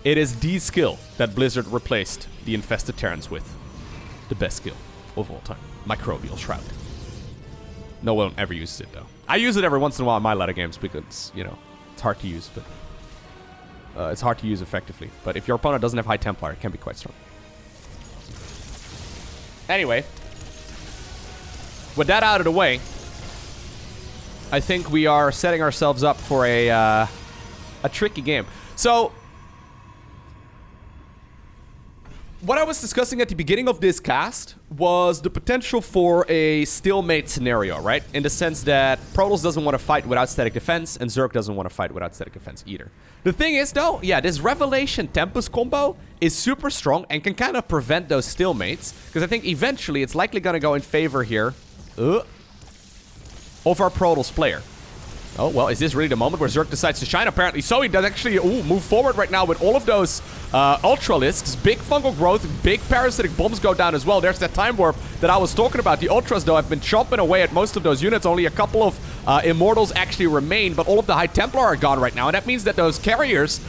It is the skill that Blizzard replaced the Infested Terrans with. The best skill of all time. Microbial Shroud. No one ever uses it, though. I use it every once in a while in my ladder games because, it's hard to use, but it's hard to use effectively. But if your opponent doesn't have High Templar, it can be quite strong. Anyway, with that out of the way, I think we are setting ourselves up for a tricky game. So, what I was discussing at the beginning of this cast was the potential for a stalemate scenario, right? In the sense that Protoss doesn't want to fight without static defense, and ZERG doesn't want to fight without static defense either. The thing is, though, this Revelation Tempest combo is super strong and can kind of prevent those stalemates, because I think eventually it's likely going to go in favor here of our Protoss player. Oh, well, is this really the moment where ZERG decides to shine? Apparently so. He does actually move forward right now with all of those Ultralisks. Big Fungal Growth, big Parasitic Bombs go down as well. There's that Time Warp that I was talking about. The Ultras, though, have been chomping away at most of those units. Only a couple of Immortals actually remain, but all of the High Templar are gone right now, and that means that those carriers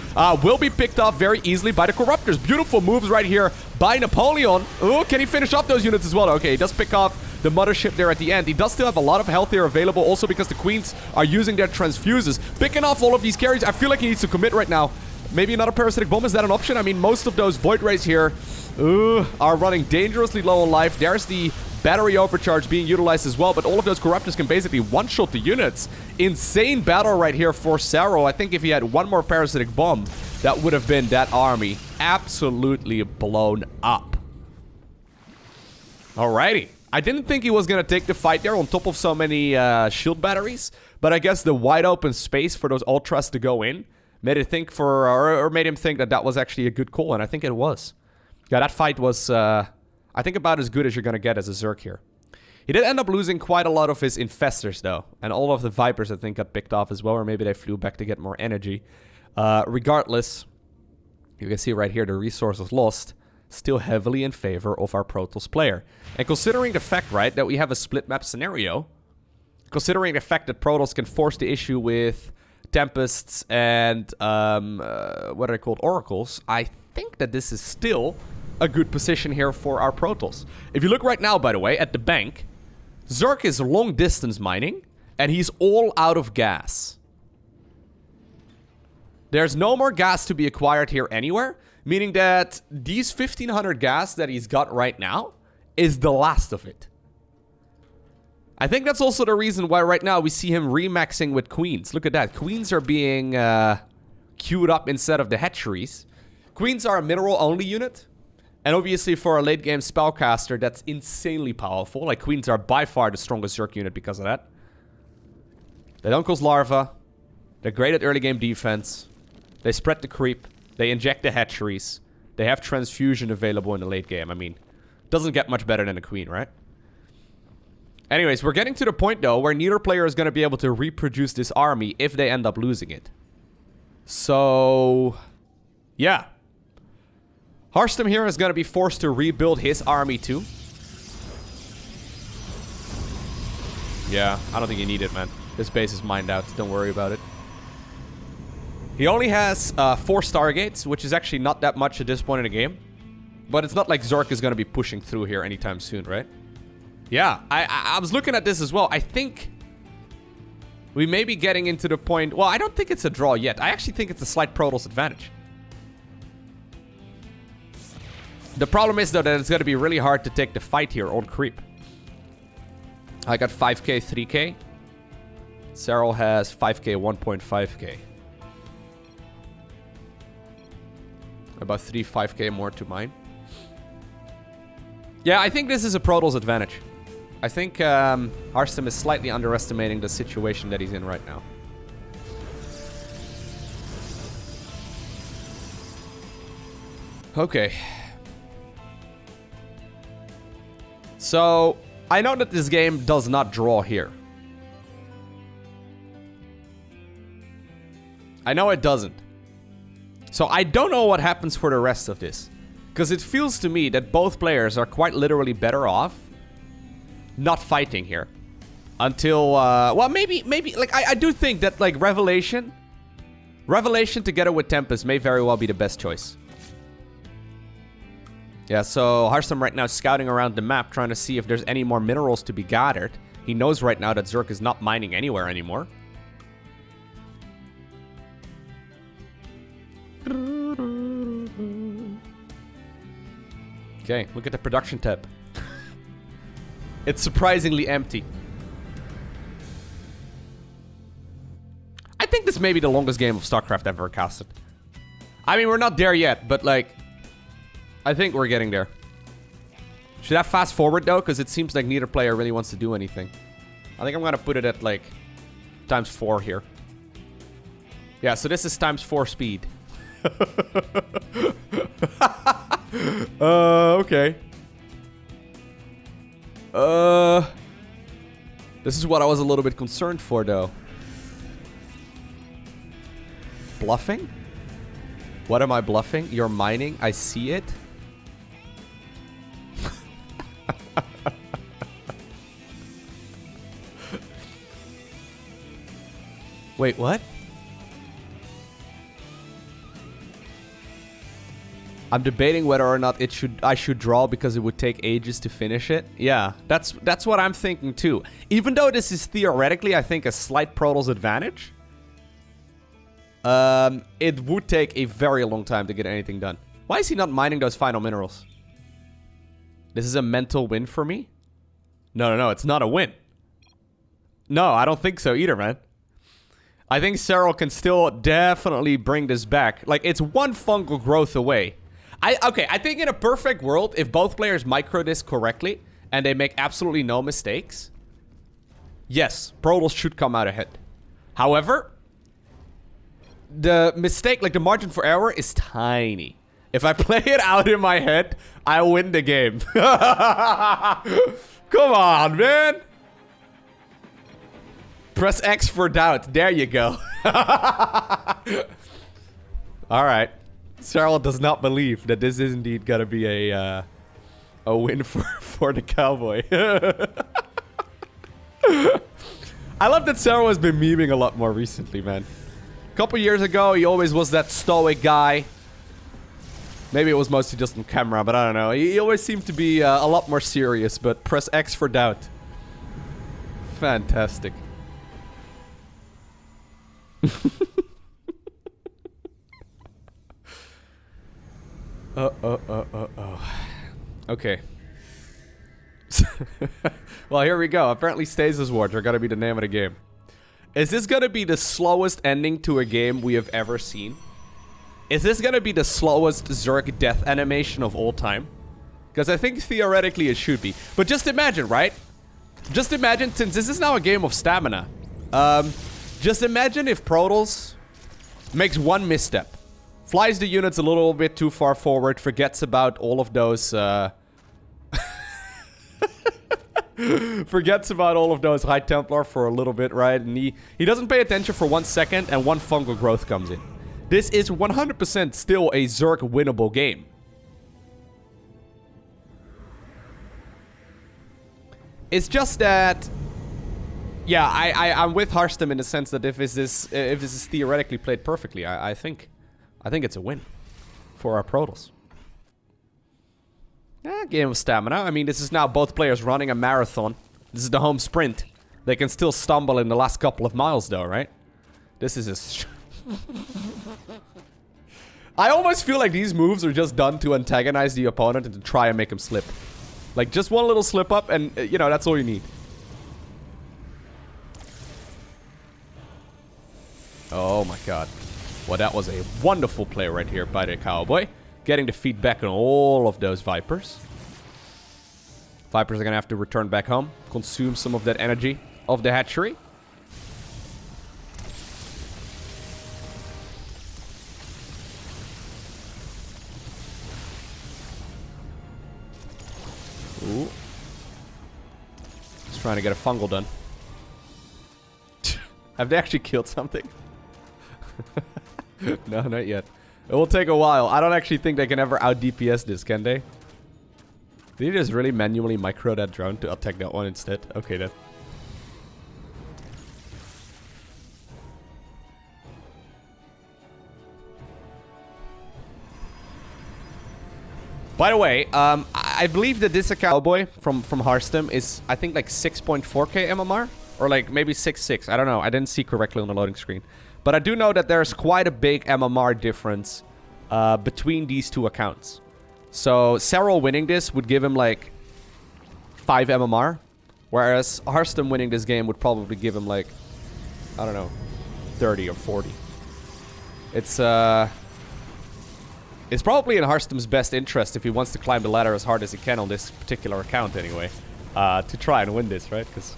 will be picked off very easily by the Corruptors. Beautiful moves right here by Napoleon. Oh, can he finish off those units as well? Okay, he does pick off the mothership there at the end. He does still have a lot of health here available, also because the Queens are using their transfuses. Picking off all of these carries, I feel like he needs to commit right now. Maybe another Parasitic Bomb, is that an option? I mean, most of those Void Rays here are running dangerously low on life. There's the battery overcharge being utilized as well, but all of those Corruptors can basically one-shot the units. Insane battle right here for Serral. I think if he had one more Parasitic Bomb, that would have been that army absolutely blown up. Alrighty. I didn't think he was going to take the fight there on top of so many shield batteries, but I guess the wide open space for those Ultras to go in made it think or made him think that that was actually a good call, and I think it was. Yeah, that fight was, I think, about as good as you're going to get as a ZERG here. He did end up losing quite a lot of his Infestors, though, and all of the Vipers, I think, got picked off as well, or maybe they flew back to get more energy. Regardless, you can see right here the resources lost still heavily in favor of our Protoss player. And considering the fact, right, that we have a split map scenario, considering the fact that Protoss can force the issue with Tempests and, what are they called, Oracles, I think that this is still a good position here for our Protoss. If you look right now, by the way, at the bank, ZERG is long distance mining, and he's all out of gas. There's no more gas to be acquired here anywhere, meaning that these 1,500 gas that he's got right now is the last of it. I think that's also the reason why right now we see him remaxing with Queens. Look at that. Queens are being queued up instead of the hatcheries. Queens are a mineral-only unit. And obviously for a late-game spellcaster, that's insanely powerful. Like, Queens are by far the strongest ZERG unit because of that. They don't cause larva. They're great at early-game defense. They spread the creep. They inject the hatcheries. They have transfusion available in the late game. I mean, doesn't get much better than a Queen, right? Anyways, we're getting to the point, though, where neither player is going to be able to reproduce this army if they end up losing it. So, yeah. Harstem here is going to be forced to rebuild his army, too. Yeah, I don't think you need it, man. This base is mined out. Don't worry about it. He only has 4 Stargates, which is actually not that much at this point in the game. But it's not like ZERG is going to be pushing through here anytime soon, right? Yeah, I was looking at this as well. I think we may be getting into the point... Well, I don't think it's a draw yet. I actually think it's a slight Protoss advantage. The problem is, though, that it's going to be really hard to take the fight here on creep. I got 5k, 3k. Serral has 5k, 1.5k. About 5k more to mine. Yeah, I think this is a Protoss advantage. I think Harstem is slightly underestimating the situation that he's in right now. Okay. So, I know that this game does not draw here. I know it doesn't. So I don't know what happens for the rest of this. Because it feels to me that both players are quite literally better off not fighting here. Until, well, maybe, like, I do think that, like, Revelation together with Tempest may very well be the best choice. Yeah, so Harstem right now is scouting around the map, trying to see if there's any more minerals to be gathered. He knows right now that ZERG is not mining anywhere anymore. Okay, look at the production tab. It's surprisingly empty. I think this may be the longest game of StarCraft ever casted. I mean, we're not there yet, but like, I think we're getting there. Should I fast forward though? Because it seems like neither player really wants to do anything. I think I'm going to put it at like ×4 here. Yeah, so this is ×4 speed. Okay. This is what I was a little bit concerned for though. Bluffing? What am I bluffing? You're mining? I see it. Wait, what? I'm debating whether or not I should draw because it would take ages to finish it. Yeah, that's what I'm thinking too. Even though this is theoretically, I think, a slight Protoss advantage, it would take a very long time to get anything done. Why is he not mining those final minerals? This is a mental win for me? No, it's not a win. No, I don't think so either, man. I think Serral can still definitely bring this back. Like, it's one fungal growth away. Okay, I think in a perfect world, if both players micro this correctly and they make absolutely no mistakes, yes, Protoss should come out ahead. However, the mistake, like the margin for error, is tiny. If I play it out in my head, I win the game. Come on, man. Press X for doubt. There you go. Alright. Serral does not believe that this is indeed gonna be a win for the Cowboy. I love that Serral has been memeing a lot more recently, man. A couple years ago, he always was that stoic guy. Maybe it was mostly just on camera, but I don't know. He always seemed to be a lot more serious, but press X for doubt. Fantastic. Okay. Well, here we go. Apparently Stasis Wars are gonna be the name of the game. Is this gonna be the slowest ending to a game we have ever seen? Is this gonna be the slowest ZERG death animation of all time? Because I think theoretically it should be. But just imagine, right? Just imagine, since this is now a game of stamina. Just imagine if Protoss makes one misstep. Flies the units a little bit too far forward, forgets about all of those, forgets about all of those High Templar for a little bit, right? And he doesn't pay attention for 1 second, and one fungal growth comes in. This is 100% still a ZERG winnable game. It's just that, yeah, I'm with Harstem in the sense that if this is theoretically played perfectly, I think it's a win for our Protoss. Game of stamina. I mean, this is now both players running a marathon. This is the home sprint. They can still stumble in the last couple of miles, though, right? This is a... I almost feel like these moves are just done to antagonize the opponent and to try and make him slip. Like, just one little slip up and, you know, that's all you need. Oh my god. Well, that was a wonderful play right here by the Cowboy. Getting the feedback on all of those Vipers. Vipers are gonna have to return back home. Consume some of that energy of the hatchery. Ooh. Just trying to get a fungal done. Have they actually killed something? No, not yet. It will take a while. I don't actually think they can ever out DPS this, can they? Did you just really manually micro that drone to attack that one instead? Okay, then. By the way, I believe that this Cowboy from Harstem is, I think, like 6.4k MMR? Or like maybe 6.6. I don't know. I didn't see correctly on the loading screen. But I do know that there's quite a big MMR difference between these two accounts. So Serral winning this would give him like 5 MMR. Whereas Harstem winning this game would probably give him like, I don't know, 30 or 40. It's probably in Harstem's best interest if he wants to climb the ladder as hard as he can on this particular account anyway. To try and win this, right? Because,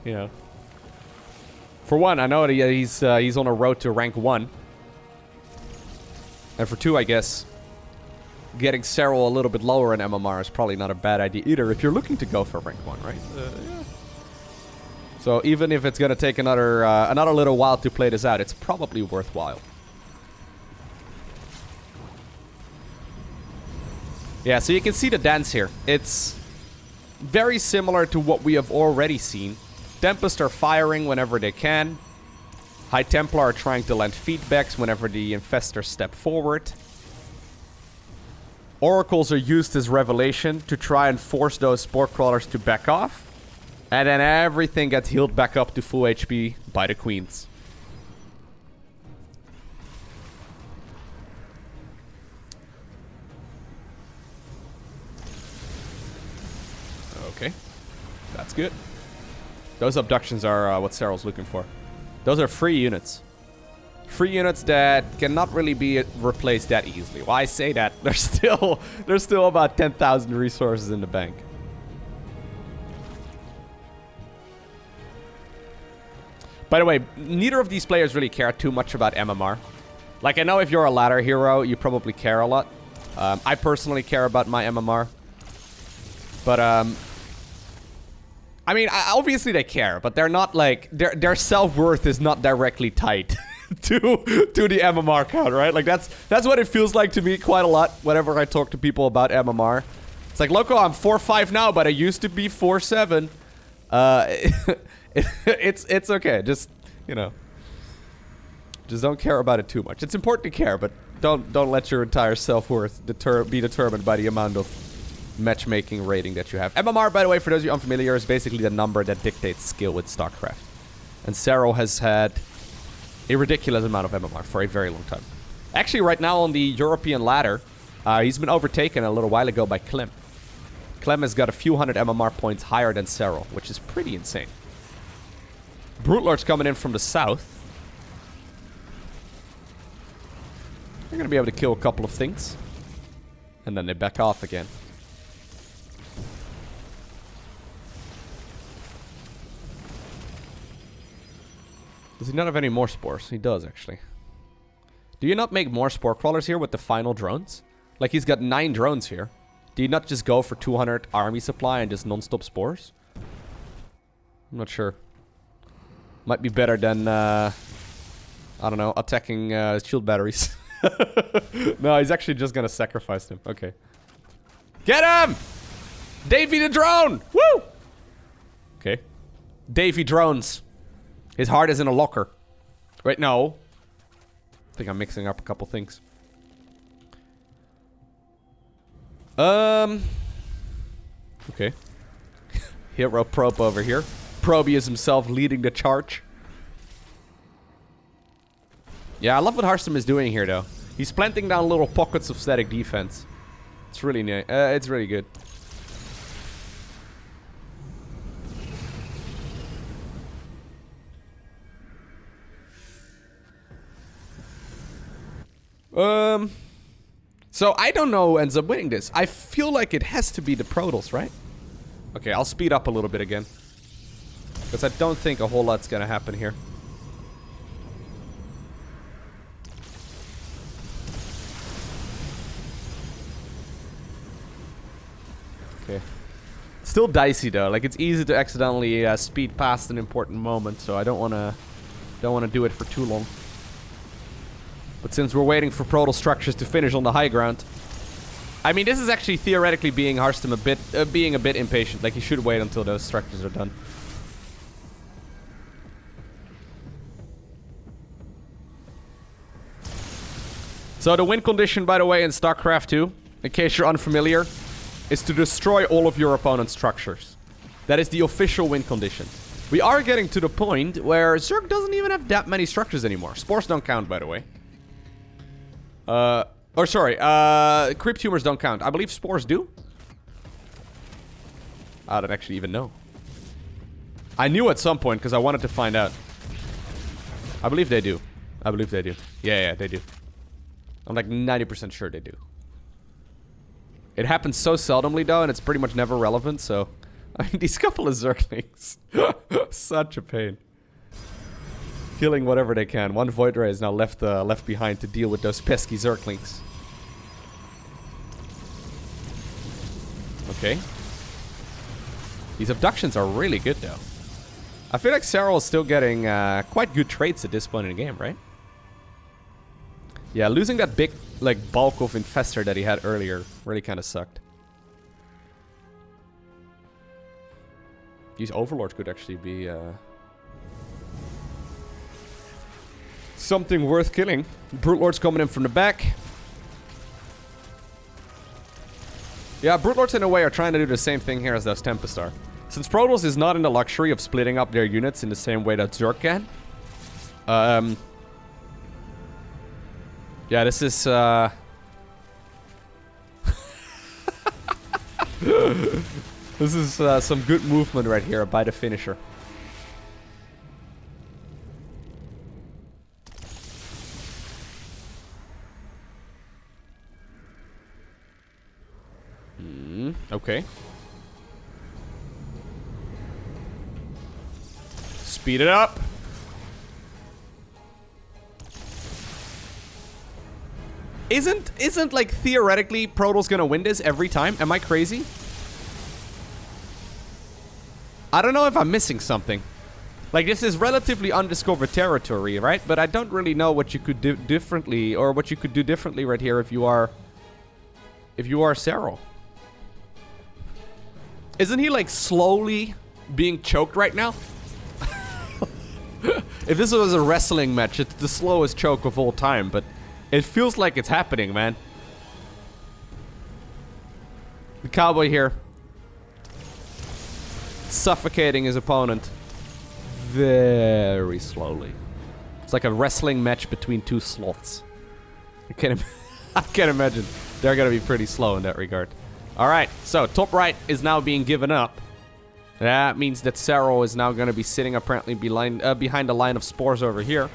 you know. For one, I know that he's on a road to rank 1. And for 2, I guess, getting Serral a little bit lower in MMR is probably not a bad idea either if you're looking to go for rank 1, right? Yeah. So even if it's going to take another little while to play this out, it's probably worthwhile. Yeah, so you can see the dance here. It's very similar to what we have already seen. Tempest are firing whenever they can. High Templar are trying to land feedbacks whenever the Infestors step forward. Oracles are used as Revelation to try and force those Spore Crawlers to back off. And then everything gets healed back up to full HP by the Queens. Okay. That's good. Those abductions are what Serral's looking for. Those are free units. Free units that cannot really be replaced that easily. Well, I say that. There's still about 10,000 resources in the bank. By the way, neither of these players really care too much about MMR. Like, I know if you're a ladder hero, you probably care a lot. I personally care about my MMR. But, I mean, obviously they care, but they're not like... Their self-worth is not directly tied to the MMR count, right? Like, that's what it feels like to me quite a lot whenever I talk to people about MMR. It's like, Lowko, I'm 4.5 now, but I used to be 4.7. It's okay. Just, you know... Just don't care about it too much. It's important to care, but don't let your entire self-worth be determined by the amount of matchmaking rating that you have. MMR, by the way, for those of you unfamiliar, is basically the number that dictates skill with StarCraft. And Serral has had a ridiculous amount of MMR for a very long time. Actually, right now on the European ladder, he's been overtaken a little while ago by Clem. Clem has got a few hundred MMR points higher than Serral, which is pretty insane. Broodlord's coming in from the south. They're going to be able to kill a couple of things. And then they back off again. Does he not have any more spores? He does, actually. Do you not make more spore crawlers here with the final drones? Like, he's got 9 drones here. Do you not just go for 200 army supply and just non-stop spores? I'm not sure. Might be better than, I don't know, attacking shield batteries. No, he's actually just gonna sacrifice them. Okay. Get him! Davey the drone! Woo! Okay. Davey drones. His heart is in a locker. Wait, no. I think I'm mixing up a couple things. Okay. Hero Probe over here. Probius himself leading the charge. Yeah, I love what Harstem is doing here, though. He's planting down little pockets of static defense. It's really nice. It's really good. So I don't know who ends up winning this. I feel like it has to be the Protoss, right? Okay, I'll speed up a little bit again. Because I don't think a whole lot's gonna happen here. Okay. Still dicey though. Like, it's easy to accidentally speed past an important moment, so I don't wanna do it for too long. But since we're waiting for Protoss structures to finish on the high ground, I mean, this is actually theoretically being Harstem being a bit impatient. Like, he should wait until those structures are done. So the win condition, by the way, in StarCraft 2, in case you're unfamiliar, is to destroy all of your opponent's structures. That is the official win condition. We are getting to the point where ZERG doesn't even have that many structures anymore. Spores don't count, by the way. Crypt tumors don't count. I believe spores do. I don't actually even know. I knew at some point because I wanted to find out. I believe they do. I believe they do. Yeah, they do. I'm like 90% sure they do. It happens so seldomly though, and it's pretty much never relevant, so... I mean, these couple of Zerglings. Such a pain. Killing whatever they can. One Void Ray is now left behind to deal with those pesky Zerglings. Okay. These abductions are really good though. I feel like Serral is still getting quite good traits at this point in the game, right? Yeah, losing that big, like, bulk of Infestor that he had earlier really kind of sucked. These Overlords could actually be something worth killing. Brute Lords coming in from the back. Yeah, Brute Lords in a way are trying to do the same thing here as those Tempest are. Since Protoss is not in the luxury of splitting up their units in the same way that ZERG can. Yeah, this is this is some good movement right here by the finisher. Okay. Speed it up. Isn't like theoretically Protoss gonna win this every time? Am I crazy? I don't know if I'm missing something. Like, this is relatively undiscovered territory, right? But I don't really know what you could do differently, or what you could do differently right here if you are Serral. Isn't he like slowly being choked right now? If this was a wrestling match, it's the slowest choke of all time, but it feels like it's happening, man. The cowboy here, suffocating his opponent very slowly. It's like a wrestling match between two sloths. I can't imagine. They're gonna be pretty slow in that regard. Alright, so top right is now being given up. That means that Serral is now gonna be sitting apparently behind the line of spores over here.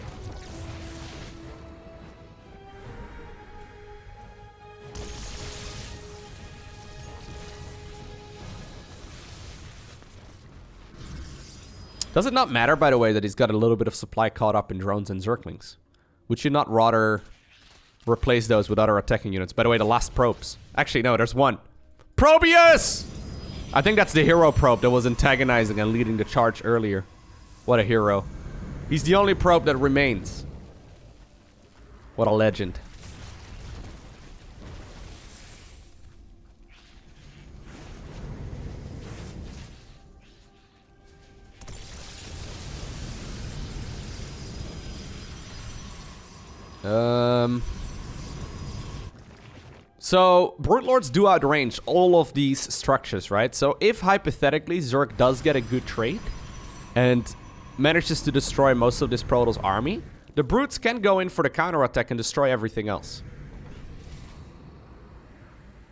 Does it not matter, by the way, that he's got a little bit of supply caught up in drones and Zerglings? Would you not rather replace those with other attacking units? By the way, the last probes. Actually, no, there's one. Probius! I think that's the hero probe that was antagonizing and leading the charge earlier. What a hero. He's the only probe that remains. What a legend. So, Brute Lords do outrange all of these structures, right? So, if hypothetically ZERG does get a good trade and manages to destroy most of this Protoss army, the Brutes can go in for the counterattack and destroy everything else.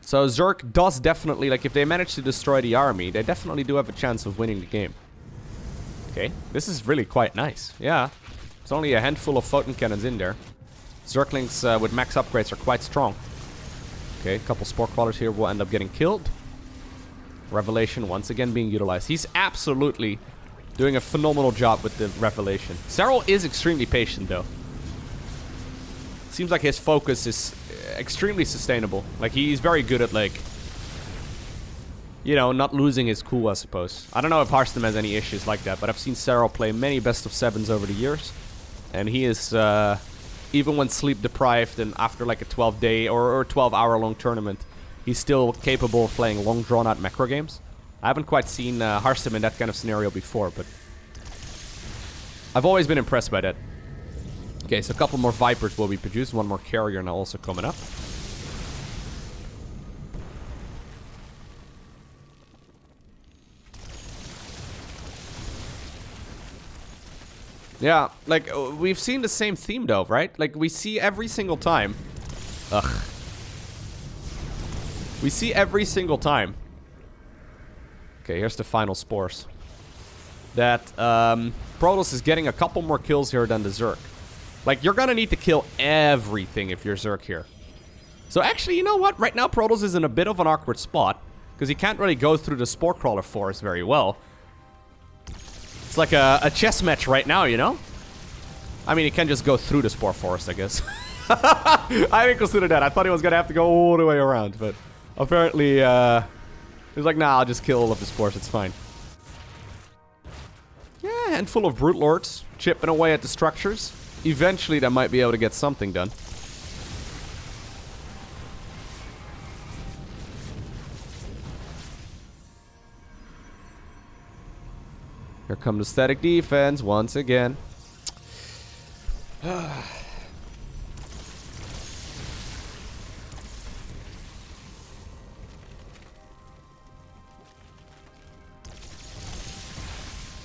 So ZERG does definitely, like, if they manage to destroy the army, they definitely do have a chance of winning the game. Okay, this is really quite nice. Yeah, there's only a handful of photon cannons in there. Zerglings with max upgrades are quite strong. Okay, a couple spore crawlers here will end up getting killed. Revelation once again being utilized. He's absolutely doing a phenomenal job with the Revelation. Serral is extremely patient, though. Seems like his focus is extremely sustainable. Like, he's very good at, like, you know, not losing his cool, I suppose. I don't know if Harstem has any issues like that, but I've seen Serral play many best of 7s over the years. And he is, even when sleep deprived and after like a 12-day or 12-hour-long tournament, he's still capable of playing long, drawn-out macro games. I haven't quite seen Harstem in that kind of scenario before, but I've always been impressed by that. Okay, so a couple more Vipers will be produced. One more carrier now also coming up. Yeah, like, we've seen the same theme though, right? Like, we see every single time. Ugh. We see every single time. Okay, here's the final spores. That, Protoss is getting a couple more kills here than the ZERG. Like, you're gonna need to kill everything if you're ZERG here. So actually, you know what? Right now, Protoss is in a bit of an awkward spot. Because he can't really go through the Spore Crawler forest very well. It's like a chess match right now, you know? I mean, he can just go through the Spore Forest, I guess. I didn't consider that. I thought he was gonna have to go all the way around. But apparently, he's like, nah, I'll just kill all of the spores. It's fine. Yeah, handful of Brute Lords chipping away at the structures. Eventually, they might be able to get something done. Here comes the static defense once again.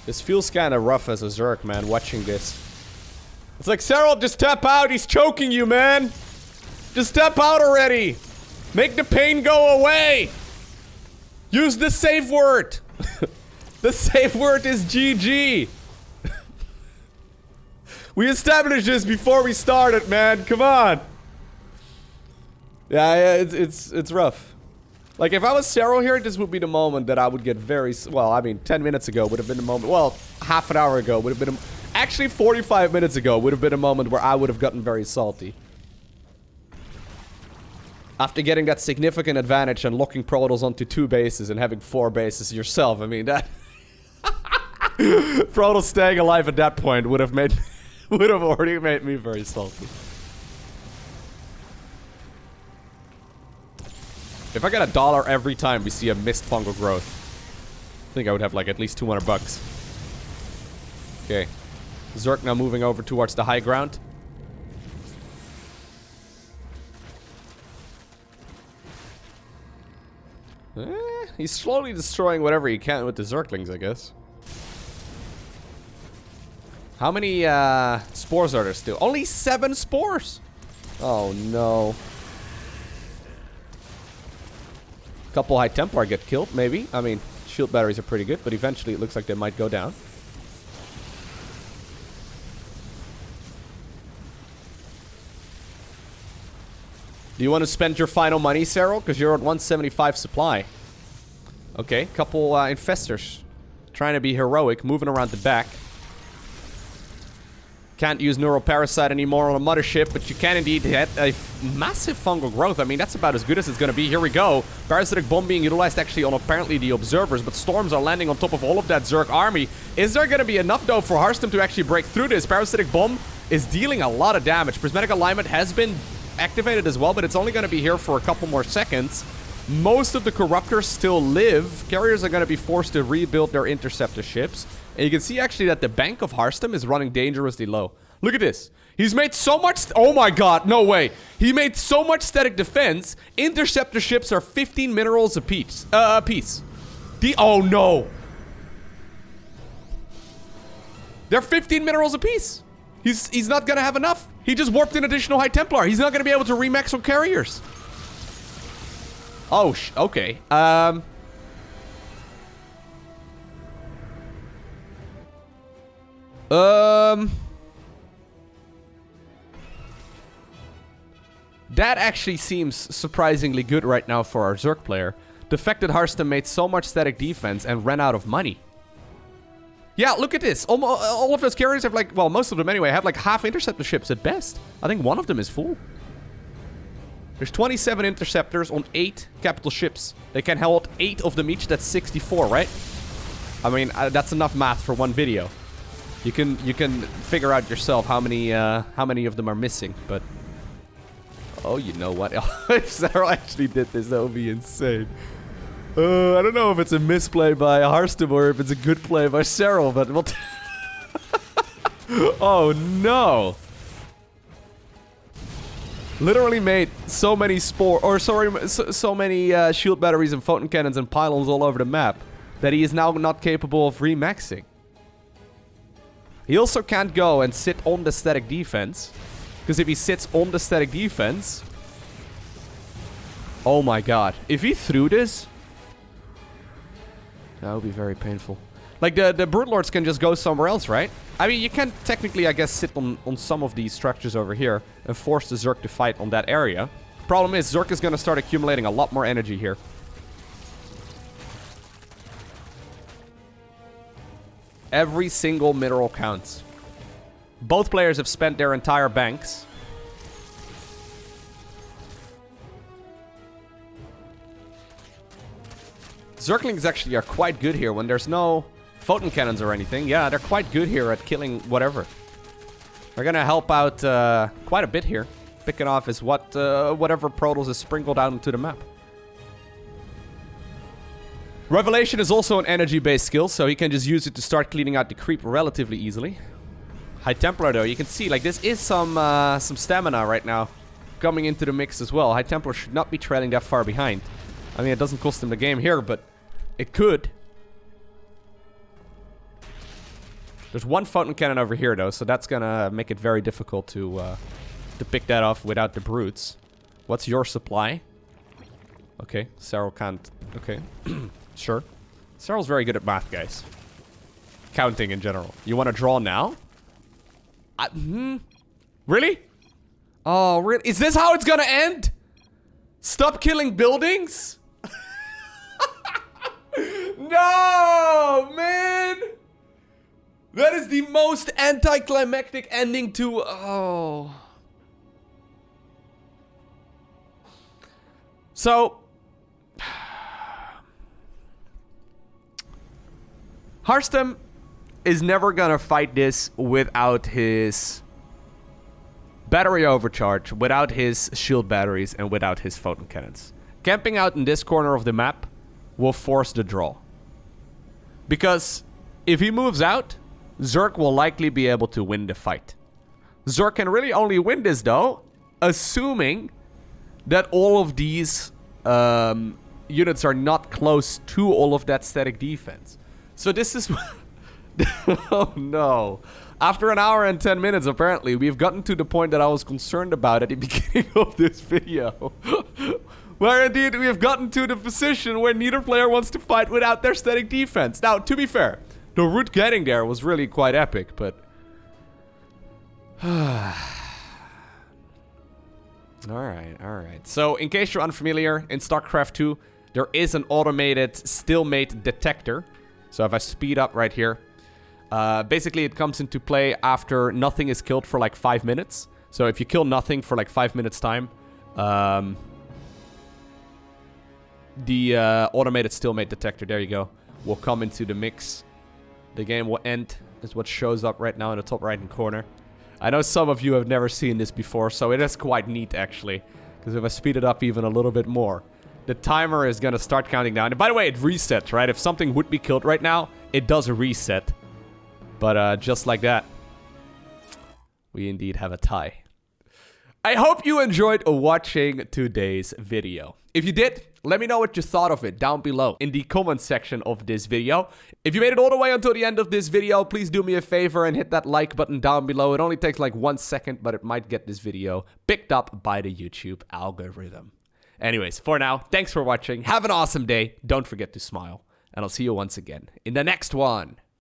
This feels kind of rough as a Zerg, man, watching this. It's like, Serral, just tap out. He's choking you, man. Just tap out already. Make the pain go away. Use the safe word. The safe word is GG. We established this before we started, man. Come on. Yeah, it's rough. Like, if I was Serral here, this would be the moment that I would get very... Well, I mean, 10 minutes ago would have been the moment... Well, half an hour ago would have been... Actually, 45 minutes ago would have been a moment where I would have gotten very salty. After getting that significant advantage and locking Protoss onto 2 bases and having 4 bases yourself, I mean, that... Protoss staying alive at that point would have made... would have already made me very salty. If I get $1 every time we see a missed fungal growth, I think I would have like at least 200 bucks. Okay. Zerg now moving over towards the high ground. He's slowly destroying whatever he can with the Zerglings, I guess. How many spores are there still? Only 7 spores! Oh no. Couple High Templar get killed, maybe. I mean, shield batteries are pretty good, but eventually it looks like they might go down. Do you want to spend your final money, Serral? Because you're at 175 supply. Okay, couple infestors. Trying to be heroic, moving around the back. Can't use Neuroparasite anymore on a mothership, but you can indeed hit a massive fungal growth. I mean, that's about as good as it's going to be. Here we go. Parasitic Bomb being utilized actually on apparently the Observers, but Storms are landing on top of all of that Zerg army. Is there going to be enough, though, for Harstem to actually break through this? Parasitic Bomb is dealing a lot of damage. Prismatic Alignment has been activated as well, but it's only going to be here for a couple more seconds. Most of the Corruptors still live. Carriers are going to be forced to rebuild their interceptor ships. And you can see actually that the bank of Harstem is running dangerously low. Look at this. He's made so much... Oh my god, no way. He made so much static defense. Interceptor ships are 15 minerals apiece. Oh no. They're 15 minerals apiece. He's not going to have enough. He just warped an additional High Templar. He's not going to be able to remax on carriers. Oh, okay. That actually seems surprisingly good right now for our ZERG player. The fact that Harstem made so much static defense and ran out of money. Yeah, look at this. All of those carriers have like, well, most of them anyway, have like half interceptor ships at best. I think one of them is full. There's 27 interceptors on 8 capital ships. They can hold 8 of them each. That's 64, right? I mean, that's enough math for one video. You can figure out yourself how many of them are missing, but... Oh, you know what? If Serral actually did this, that would be insane. I don't know if it's a misplay by Harstem or if it's a good play by Serral, but we'll... Oh, no. Literally made so many so many shield batteries and photon cannons and pylons all over the map that he is now not capable of remaxing. He also can't go and sit on the static defense. Because if he sits on the static defense... Oh my god. If he threw this... That would be very painful. Like, the Brute Lords can just go somewhere else, right? I mean, you can technically, I guess, sit on some of these structures over here and force the ZERG to fight on that area. Problem is, ZERG is going to start accumulating a lot more energy here. Every single mineral counts. Both players have spent their entire banks. Zerglings actually are quite good here when there's no photon cannons or anything. Yeah, they're quite good here at killing whatever. They're gonna help out quite a bit here. Picking off is whatever Protoss is sprinkled out into the map. Revelation is also an energy-based skill, so he can just use it to start cleaning out the creep relatively easily. High Templar, though, you can see, like, this is some stamina right now coming into the mix as well. High Templar should not be trailing that far behind. I mean, it doesn't cost him the game here, but it could. There's one photon cannon over here, though, so that's gonna make it very difficult to pick that off without the brutes. What's your supply? Okay, Serral can't... Okay, sure. Serral's very good at math, guys. Counting in general. You want to draw now? Really? Oh, really? Is this how it's gonna end? Stop killing buildings? No, man! That is the most anticlimactic ending to... Oh. So... Harstem is never gonna fight this without his battery overcharge, without his shield batteries, and without his photon cannons. Camping out in this corner of the map will force the draw. Because if he moves out, ZERG will likely be able to win the fight. ZERG can really only win this, though, assuming that all of these units are not close to all of that static defense. So this is... Oh no. After an hour and 10 minutes, apparently, we've gotten to the point that I was concerned about at the beginning of this video. Where indeed we have gotten to the position where neither player wants to fight without their static defense. Now, to be fair, the route getting there was really quite epic, but... Alright. So, in case you're unfamiliar, in StarCraft 2, there is an automated stalemate detector. So if I speed up right here, basically it comes into play after nothing is killed for like 5 minutes. So if you kill nothing for like 5 minutes time, the automated stalemate detector, there you go, will come into the mix. The game will end, is what shows up right now in the top right hand corner. I know some of you have never seen this before, so it is quite neat actually. Because if I speed it up even a little bit more, the timer is gonna start counting down. And by the way, it resets, right? If something would be killed right now, it does a reset. But just like that, we indeed have a tie. I hope you enjoyed watching today's video. If you did, let me know what you thought of it down below in the comment section of this video. If you made it all the way until the end of this video, please do me a favor and hit that like button down below. It only takes like 1 second, but it might get this video picked up by the YouTube algorithm. Anyways, for now, thanks for watching. Have an awesome day. Don't forget to smile. And I'll see you once again in the next one.